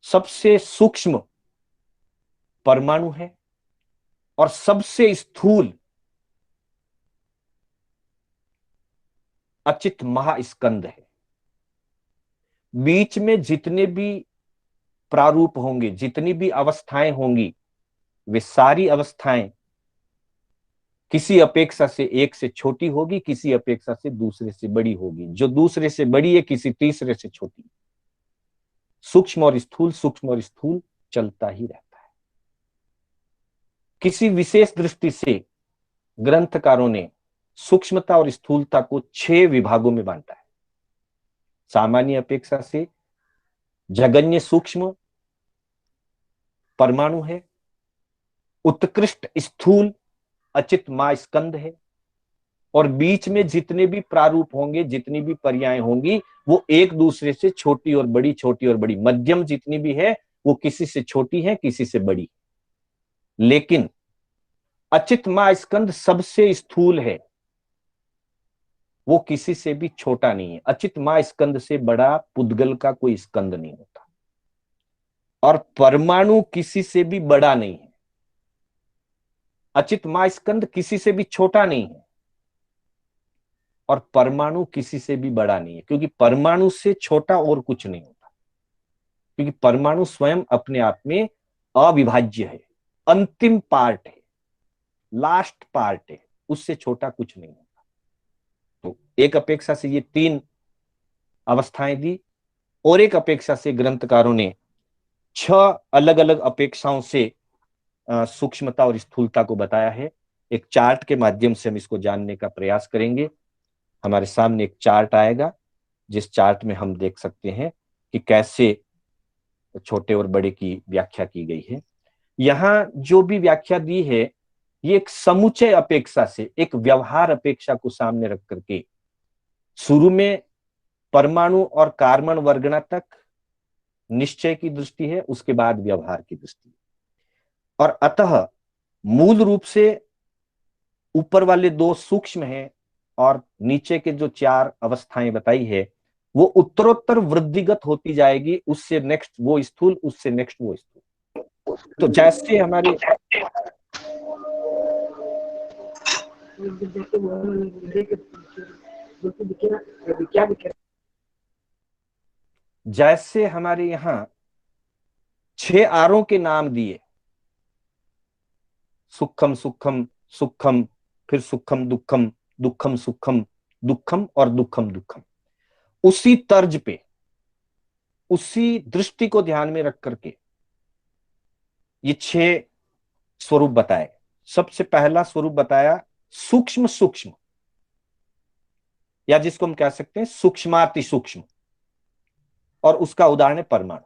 सबसे सूक्ष्म परमाणु है और सबसे स्थूल अचित महास्कंद है। बीच में जितने भी प्रारूप होंगे, जितनी भी अवस्थाएं होंगी, वे सारी अवस्थाएं किसी अपेक्षा से एक से छोटी होगी, किसी अपेक्षा से दूसरे से बड़ी होगी। जो दूसरे से बड़ी है किसी तीसरे से छोटी। सूक्ष्म और स्थूल, सूक्ष्म और स्थूल चलता ही रहता है। किसी विशेष दृष्टि से ग्रंथकारों ने सूक्ष्मता और स्थूलता को 6 विभागों में बांटा है। सामान्य अपेक्षा से जगन्य सूक्ष्म परमाणु है, उत्कृष्ट स्थूल अचित महास्कंद है, और बीच में जितने भी प्रारूप होंगे, जितनी भी पर्याय होंगी, वो एक दूसरे से छोटी और बड़ी, छोटी और बड़ी। मध्यम जितनी भी है वो किसी से छोटी है, किसी से बड़ी। लेकिन अचित महास्कंद सबसे स्थूल है, वो किसी से भी छोटा नहीं है। अचित महास्कंद से बड़ा पुद्गल का कोई स्कंद नहीं होता। और परमाणु किसी से भी बड़ा नहीं है। अचित महास्कंद किसी से भी छोटा नहीं है और परमाणु किसी से भी बड़ा नहीं है, क्योंकि परमाणु से छोटा और कुछ नहीं होता। क्योंकि परमाणु स्वयं अपने आप में अविभाज्य है, अंतिम पार्ट है, लास्ट पार्ट है, उससे छोटा कुछ नहीं होता। तो एक अपेक्षा से ये 3 अवस्थाएं दी, और एक अपेक्षा से ग्रंथकारों ने 6 अलग अलग अपेक्षाओं से सूक्ष्मता और स्थूलता को बताया है। एक चार्ट के माध्यम से हम इसको जानने का प्रयास करेंगे। हमारे सामने एक चार्ट आएगा, जिस चार्ट में हम देख सकते हैं कि कैसे छोटे और बड़े की व्याख्या की गई है। यहां जो भी व्याख्या दी है, ये एक समुच्चय अपेक्षा से, एक व्यवहार अपेक्षा को सामने रख करके, शुरू में परमाणु और कार्बन वर्गना तक निश्चय की दृष्टि है, उसके बाद व्यवहार की दृष्टि। और अतः मूल रूप से ऊपर वाले 2 सूक्ष्म हैं और नीचे के जो 4 अवस्थाएं बताई है वो उत्तरोत्तर वृद्धिगत होती जाएगी। उससे नेक्स्ट वो स्थूल, उससे नेक्स्ट वो स्थूल। तो जैसे हमारे जैसे हमारे यहां 6 आरों के नाम दिए, सुखम सुखम सुखम, फिर सुखम दुखम, दुखम सुखम, दुखम और दुखम दुखम, उसी तर्ज पे, उसी दृष्टि को ध्यान में रख करके ये 6 स्वरूप बताए। सबसे पहला स्वरूप बताया सूक्ष्म सूक्ष्म, या जिसको हम कह सकते हैं सूक्ष्माति सूक्ष्म, और उसका उदाहरण है परमाणु।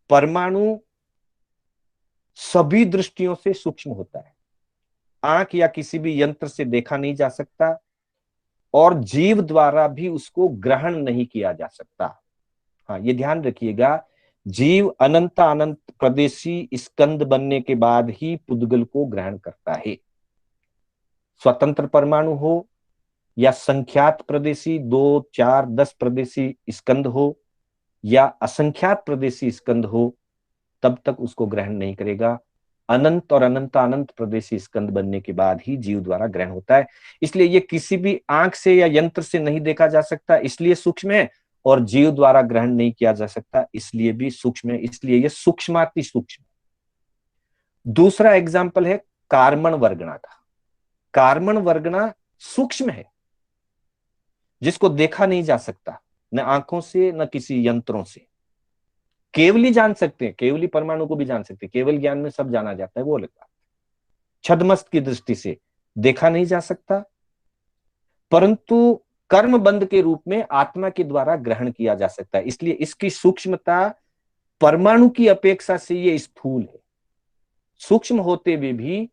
परमाणु सभी दृष्टियों से सूक्ष्म होता है, आंख या किसी भी यंत्र से देखा नहीं जा सकता, और जीव द्वारा भी उसको ग्रहण नहीं किया जा सकता। हाँ, ये ध्यान रखिएगा, जीव अनंत अनंत प्रदेशी स्कंद बनने के बाद ही पुद्गल को ग्रहण करता है। स्वतंत्र परमाणु हो या संख्यात प्रदेशी 2, 4, 10 प्रदेशी स्कंद हो, या असंख्यात प्रदेशी स्कंद हो तब तक उसको ग्रहण नहीं करेगा। अनंत और अनंत प्रदेशी स्कंद बनने के बाद ही जीव द्वारा ग्रहण होता है। इसलिए ये किसी भी आंख से या यंत्र से नहीं देखा जा सकता, इसलिए सूक्ष्म है, और जीव द्वारा ग्रहण नहीं किया जा सकता, इसलिए भी सूक्ष्म है, इसलिए ये सूक्ष्माति सूक्ष्म। दूसरा एग्जाम्पल है कार्बन वर्गणा का। कार्बन वर्गणा सूक्ष्म है, जिसको देखा नहीं जा सकता, न आंखों से न किसी यंत्रों से। केवली जान सकते हैं, केवली परमाणु को भी जान सकते हैं, केवल ज्ञान में सब जाना जाता है, वो अलग बात। छद्मस्त की दृष्टि से देखा नहीं जा सकता, परंतु कर्म बंध के रूप में आत्मा के द्वारा ग्रहण किया जा सकता है। इसलिए इसकी सूक्ष्मता परमाणु की अपेक्षा से ये स्थूल है। सूक्ष्म होते हुए भी,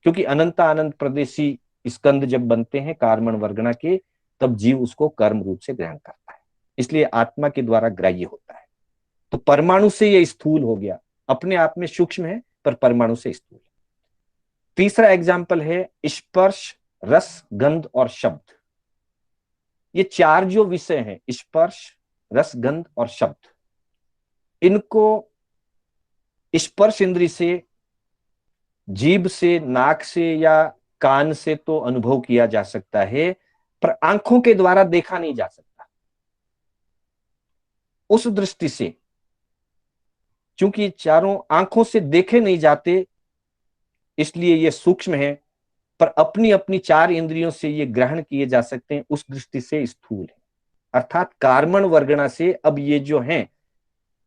क्योंकि अनंत प्रदेशी स्कंद जब बनते हैं कार्बन वर्गणा के, तब जीव उसको कर्म रूप से ग्रहण करता है, इसलिए आत्मा के द्वारा ग्राह्य होता है। तो परमाणु से ये स्थूल हो गया, अपने आप में सूक्ष्म है पर परमाणु से स्थूल। तीसरा एग्जाम्पल है स्पर्श, रस, गंध और शब्द। ये चार जो विषय हैं, स्पर्श, रस, गंध और शब्द, इनको स्पर्श इंद्री से, जीभ से, नाक से या कान से तो अनुभव किया जा सकता है, पर आंखों के द्वारा देखा नहीं जा सकता। उस दृष्टि से चूंकि चारों आंखों से देखे नहीं जाते, इसलिए ये सूक्ष्म है, पर अपनी अपनी चार इंद्रियों से ये ग्रहण किए जा सकते हैं, उस दृष्टि से स्थूल है। अर्थात कार्बन वर्गणा से अब ये जो हैं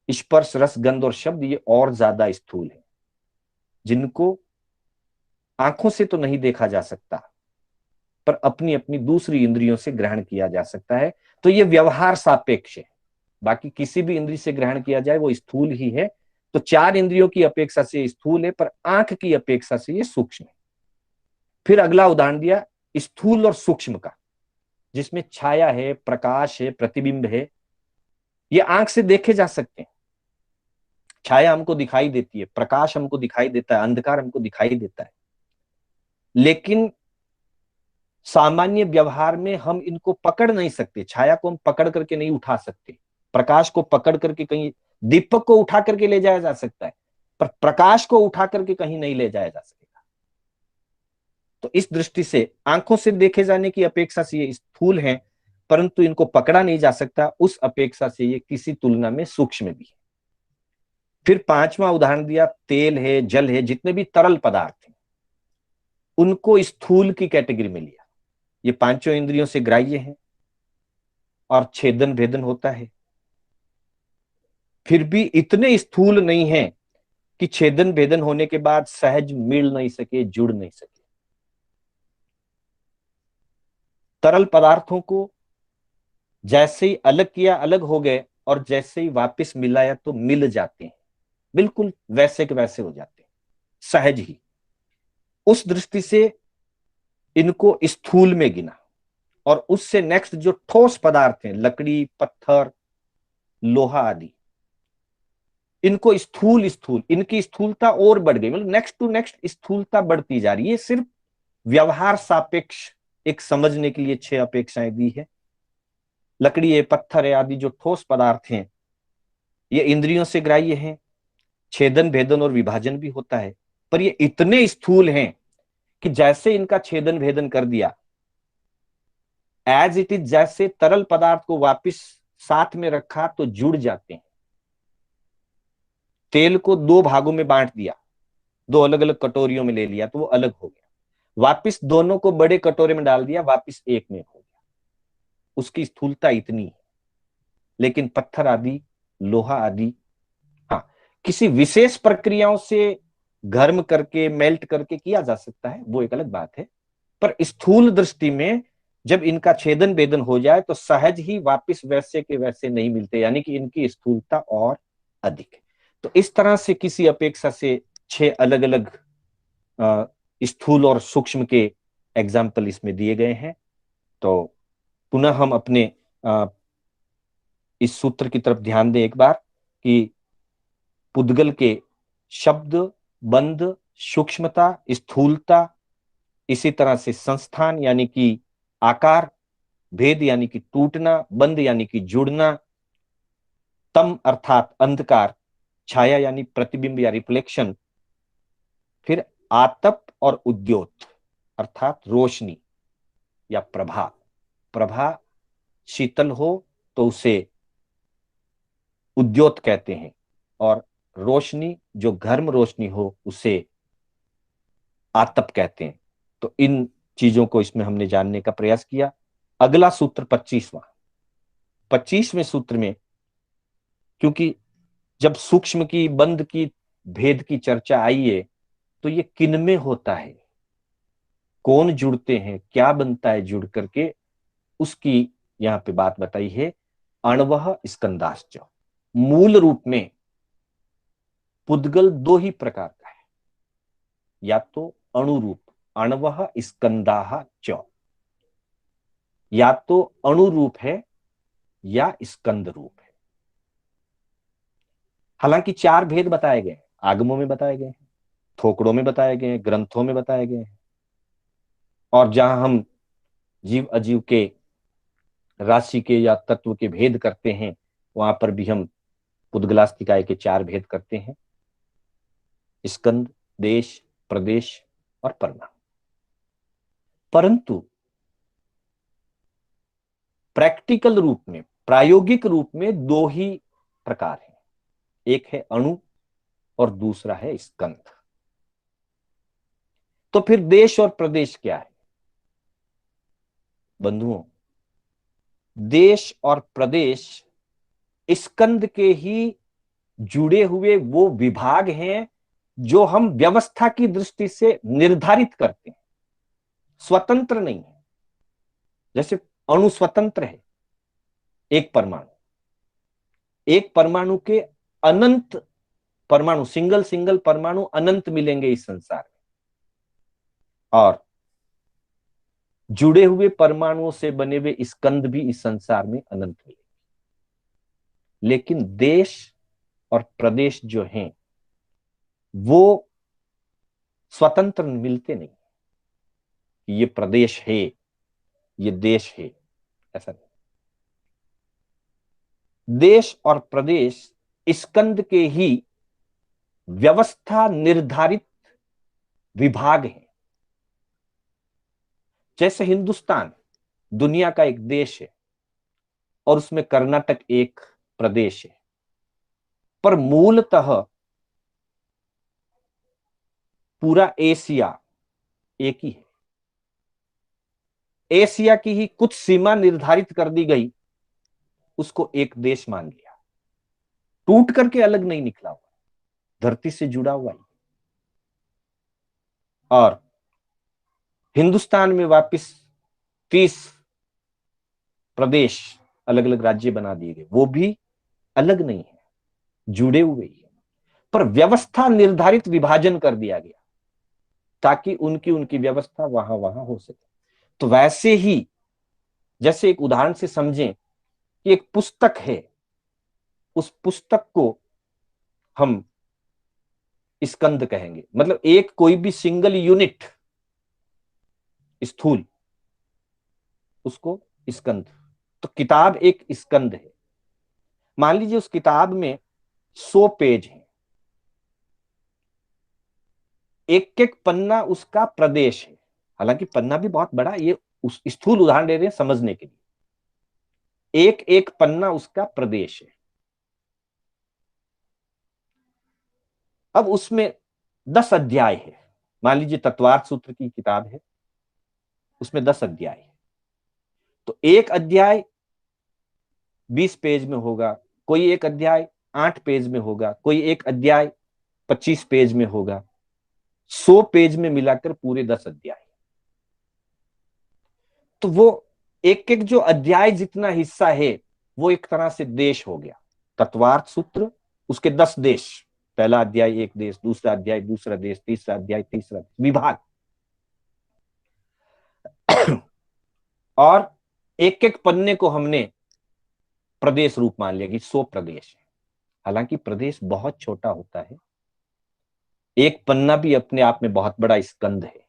स्पर्श, रस, गंध और शब्द, ये और ज्यादा स्थूल है, जिनको आंखों से तो नहीं देखा जा सकता, पर अपनी अपनी दूसरी इंद्रियों से ग्रहण किया जा सकता है। तो ये व्यवहार सापेक्ष है, बाकी किसी भी इंद्रिय से ग्रहण किया जाए वो स्थूल ही है। तो चार इंद्रियों की अपेक्षा से स्थूल है, पर आंख की अपेक्षा से ये सूक्ष्म है। फिर अगला उदाहरण दिया स्थूल और सूक्ष्म का, जिसमें छाया है, प्रकाश है, प्रतिबिंब है। ये आंख से देखे जा सकते हैं। छाया हमको दिखाई देती है, प्रकाश हमको दिखाई देता है, अंधकार हमको दिखाई देता है, लेकिन सामान्य व्यवहार में हम इनको पकड़ नहीं सकते। छाया को हम पकड़ करके नहीं उठा सकते, प्रकाश को पकड़ करके कहीं, दीपक को उठा करके ले जाया जा सकता है, पर प्रकाश को उठा करके कहीं नहीं ले जाया जा सकेगा। तो इस दृष्टि से आंखों से देखे जाने की अपेक्षा से ये स्थूल हैं, परंतु इनको पकड़ा नहीं जा सकता, उस अपेक्षा से ये किसी तुलना में सूक्ष्म भी है। फिर पांचवा उदाहरण दिया तेल है, जल है, जितने भी तरल पदार्थ हैं उनको स्थूल की कैटेगरी में लिया। ये पांचों इंद्रियों से ग्राह्य हैं और छेदन भेदन होता है, फिर भी इतने स्थूल नहीं है कि छेदन भेदन होने के बाद सहज मिल नहीं सके, जुड़ नहीं सके। तरल पदार्थों को जैसे ही अलग किया अलग हो गए, और जैसे ही वापस मिलाया तो मिल जाते हैं, बिल्कुल वैसे के वैसे हो जाते हैं, सहज ही। उस दृष्टि से इनको स्थूल में गिना। और उससे नेक्स्ट जो ठोस पदार्थ हैं, लकड़ी, पत्थर, लोहा आदि, इनको स्थूल स्थूल, इनकी स्थूलता और बढ़ गई, मतलब नेक्स्ट टू नेक्स्ट स्थूलता बढ़ती जा रही है। सिर्फ व्यवहार सापेक्ष एक समझने के लिए 6 अपेक्षाएं दी है। लकड़ी है, पत्थर है आदि जो ठोस पदार्थ हैं, ये इंद्रियों से ग्राह्य हैं, छेदन भेदन और विभाजन भी होता है, पर ये इतने स्थूल हैं कि जैसे इनका छेदन भेदन कर दिया, एज इट इज, जैसे तरल पदार्थ को वापस साथ में रखा तो जुड़ जाते हैं। तेल को 2 भागों में बांट दिया, 2 अलग अलग कटोरियों में ले लिया तो वो अलग हो गया, वापस दोनों को बड़े कटोरे में डाल दिया, वापस एक में हो गया। उसकी स्थूलता इतनी है। लेकिन पत्थर आदि, लोहा आदि, हाँ, किसी विशेष प्रक्रियाओं से गर्म करके, मेल्ट करके किया जा सकता है, वो एक अलग बात है, पर स्थूल दृष्टि में जब इनका छेदन भेदन हो जाए तो सहज ही वापस वैसे के वैसे नहीं मिलते, यानी कि इनकी स्थूलता और अधिक है। तो इस तरह से किसी अपेक्षा से 6 अलग अलग स्थूल और सूक्ष्म के एग्जाम्पल इसमें दिए गए हैं। तो पुनः हम अपने इस सूत्र की तरफ ध्यान दें एक बार, कि पुद्गल के शब्द, बंध, सूक्ष्मता, स्थूलता, इसी तरह से संस्थान यानी कि आकार, भेद यानी कि टूटना, बंध यानी कि जुड़ना, तम अर्थात अंधकार, छाया यानी प्रतिबिंब या रिफ्लेक्शन, फिर आतप और उद्योत अर्थात रोशनी या प्रभा। प्रभा शीतल हो तो उसे उद्योत कहते हैं, और रोशनी जो गर्म रोशनी हो उसे आतप कहते हैं। तो इन चीजों को इसमें हमने जानने का प्रयास किया। अगला सूत्र 25वें सूत्र में, क्योंकि जब सूक्ष्म की बंद की भेद की चर्चा आई है तो ये किन में होता है, कौन जुड़ते हैं, क्या बनता है जुड़ करके, उसकी यहां पे बात बताई है। अण्वः स्कंदाश्च, मूल रूप में पुद्गल दो ही प्रकार का है, या तो अणुरूप अण्वः स्कंदाः च, या तो अणुरूप है या स्कंद रूप है। हालांकि 4 भेद बताए गए, आगमों में बताए गए, थोकड़ों में बताए गए, ग्रंथों में बताए गए, और जहां हम जीव अजीव के, राशि के या तत्व के भेद करते हैं, वहां पर भी हम पुद्गलास्तिकाय के 4 भेद करते हैं, स्कंद, देश, प्रदेश और परमाणु। परंतु प्रैक्टिकल रूप में, प्रायोगिक रूप में 2 ही प्रकार हैं, एक है अणु और दूसरा है स्कंद। तो फिर देश और प्रदेश क्या है बंधुओं? देश और प्रदेश स्कंद के ही जुड़े हुए वो विभाग हैं जो हम व्यवस्था की दृष्टि से निर्धारित करते हैं, स्वतंत्र नहीं है। जैसे अणु स्वतंत्र है, एक परमाणु के अनंत परमाणु, सिंगल सिंगल परमाणु अनंत मिलेंगे इस संसार में, और जुड़े हुए परमाणुओं से बने हुए स्कंद भी इस संसार में अनंत मिलेंगे। लेकिन देश और प्रदेश जो हैं वो स्वतंत्र मिलते नहीं, ये प्रदेश है, ये देश है, ऐसा नहीं। देश और प्रदेश स्कंद के ही व्यवस्था निर्धारित विभाग हैं। जैसे हिंदुस्तान दुनिया का एक देश है और उसमें कर्नाटक एक प्रदेश है, पर मूलतः पूरा एशिया एक ही है। एशिया की ही कुछ सीमा निर्धारित कर दी गई, उसको एक देश मान लिया, टूट करके अलग नहीं निकला हुआ, धरती से जुड़ा हुआ ही। और हिंदुस्तान में वापस 30 प्रदेश, अलग अलग राज्य बना दिए गए, वो भी अलग नहीं है, जुड़े हुए ही है, पर व्यवस्था निर्धारित विभाजन कर दिया गया ताकि उनकी उनकी व्यवस्था वहां वहां हो सके। तो वैसे ही जैसे एक उदाहरण से समझें कि एक पुस्तक है, उस पुस्तक को हम स्कंद कहेंगे, मतलब एक कोई भी सिंगल यूनिट स्थूल, उसको स्कंद। तो किताब एक स्कंद है। मान लीजिए उस किताब में 100 पेज हैं, एक एक पन्ना उसका प्रदेश है। हालांकि पन्ना भी बहुत बड़ा, ये उस स्थूल उदाहरण दे रहे हैं समझने के लिए। एक एक पन्ना उसका प्रदेश है। अब उसमें 10 अध्याय है। मान लीजिए तत्वार्थ सूत्र की किताब है, उसमें 10 अध्याय है। तो एक अध्याय 20 पेज में होगा, कोई एक अध्याय 8 पेज में होगा, कोई एक अध्याय 25 पेज में होगा, 100 पेज में मिलाकर पूरे 10 अध्याय। तो वो एक एक जो अध्याय जितना हिस्सा है वो एक तरह से देश हो गया। तत्वार्थ सूत्र, उसके 10 देश, पहला अध्याय एक देश, दूसरा अध्याय दूसरा देश, तीसरा अध्याय तीसरा विभाग। और एक एक पन्ने को हमने प्रदेश रूप मान लिया कि 100 प्रदेश है। हालांकि प्रदेश बहुत छोटा होता है, एक पन्ना भी अपने आप में बहुत बड़ा स्कंद है,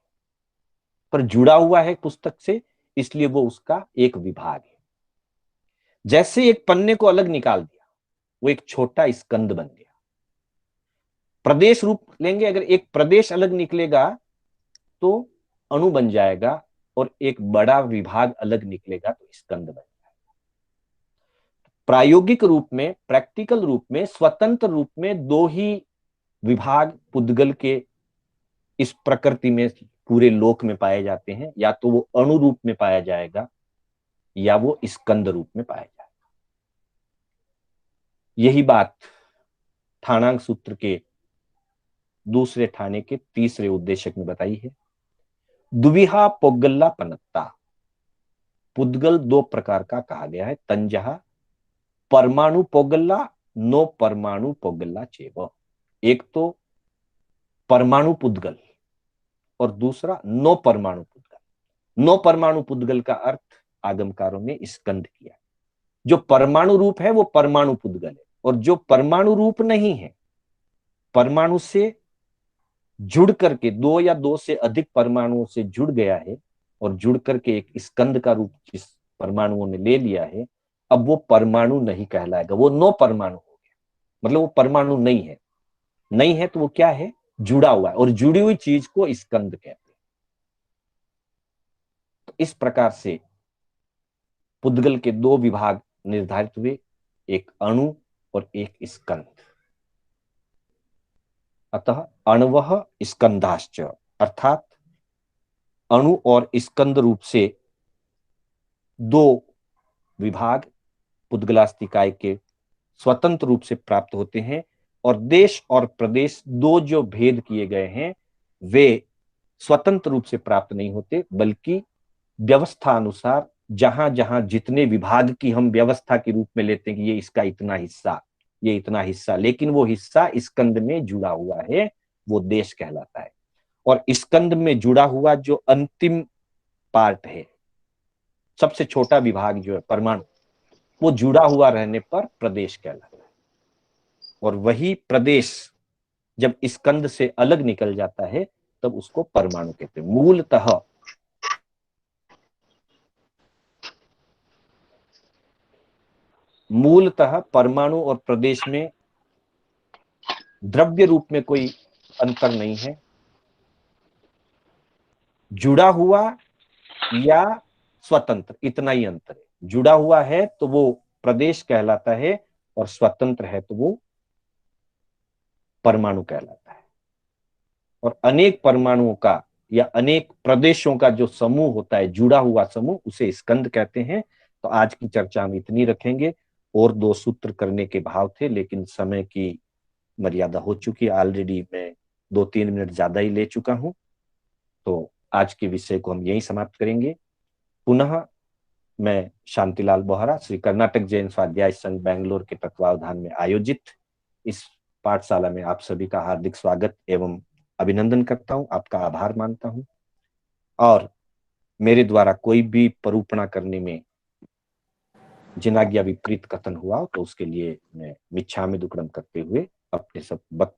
पर जुड़ा हुआ है पुस्तक से, इसलिए वो उसका एक विभाग है। जैसे एक पन्ने को अलग निकाल दिया, वो एक छोटा स्कंद बन गया। प्रदेश रूप लेंगे, अगर एक प्रदेश अलग निकलेगा तो अणु बन जाएगा, और एक बड़ा विभाग अलग निकलेगा तो स्कंद बन जाएगा। प्रायोगिक रूप में, प्रैक्टिकल रूप में, स्वतंत्र रूप में दो ही विभाग पुद्गल के इस प्रकृति में, पूरे लोक में पाए जाते हैं। या तो वो अणु रूप में पाया जाएगा या वो स्कंद रूप में पाया जाएगा। यही बात ठाणांक सूत्र के दूसरे ठाने के तीसरे उद्देशक में बताई है। दुविहा पोगल्ला पनत्ता। पुद्गल दो प्रकार का कहा गया है। तंजहा परमाणु पोगल्ला, नो परमाणु पोगल्ला चेव। एक तो परमाणु पुद्गल और दूसरा नो परमाणु पुद्गल। नो परमाणु पुद्गल का अर्थ आगमकारों ने स्कंद किया। जो परमाणु रूप है वो परमाणु पुद्गल है, और जो परमाणु रूप नहीं है, परमाणु से जुड़ करके, दो या दो से अधिक परमाणुओं से जुड़ गया है और जुड़ करके एक स्कंद का रूप जिस परमाणुओं ने ले लिया है, अब वो परमाणु नहीं कहलाएगा, वो नो परमाणु हो गया। मतलब वो परमाणु नहीं है। नहीं है तो वो क्या है? जुड़ा हुआ है, और जुड़ी हुई चीज को स्कंद कहते हैं। तो इस प्रकार से पुद्गल के दो विभाग निर्धारित हुए, एक अणु और एक स्कंद। अतः अणवः स्कंदाश्च, अर्थात अणु और स्कंद रूप से दो विभाग पुद्गलास्तिकाय के स्वतंत्र रूप से प्राप्त होते हैं, और देश और प्रदेश दो जो भेद किए गए हैं वे स्वतंत्र रूप से प्राप्त नहीं होते, बल्कि व्यवस्था अनुसार जहां जहां जितने विभाग की हम व्यवस्था के रूप में लेते हैं कि ये इसका इतना हिस्सा, ये इतना हिस्सा, लेकिन वो हिस्सा स्कंद में जुड़ा हुआ है, वो देश कहलाता है। और स्कंद में जुड़ा हुआ जो अंतिम पार्ट है, सबसे छोटा विभाग जो है परमाणु, वो जुड़ा हुआ रहने पर प्रदेश कहलाता है। और वही प्रदेश जब स्कंद से अलग निकल जाता है तब उसको परमाणु कहते हैं। मूलतः परमाणु और प्रदेश में द्रव्य रूप में कोई अंतर नहीं है। जुड़ा हुआ या स्वतंत्र, इतना ही अंतर है। जुड़ा हुआ है तो वो प्रदेश कहलाता है, और स्वतंत्र है तो वो परमाणु कहलाता है। और अनेक परमाणुओं का या अनेक प्रदेशों का जो समूह होता है, जुड़ा हुआ समूह, उसे स्कंद कहते हैं। तो आज की चर्चा हम इतनी रखेंगे। और दो सूत्र करने के भाव थे, लेकिन समय की मर्यादा हो चुकी। ऑलरेडी मैं 2-3 मिनट ज्यादा ही ले चुका हूं। तो आज के विषय को हम यही समाप्त करेंगे। पुनः मैं शांतिलाल बोहरा, श्री कर्नाटक जैन स्वाध्याय संघ बेंगलोर के तत्वावधान में आयोजित इस पाठशाला में आप सभी का हार्दिक स्वागत एवं अभिनंदन करता हूं, आपका आभार मानता हूं। और मेरे द्वारा कोई भी परूपणा करने में जिनाज्ञा विपरीत कथन हुआ तो उसके लिए मैं मिच्छामि दुक्कडम करते हुए अपने सब वक्तव्य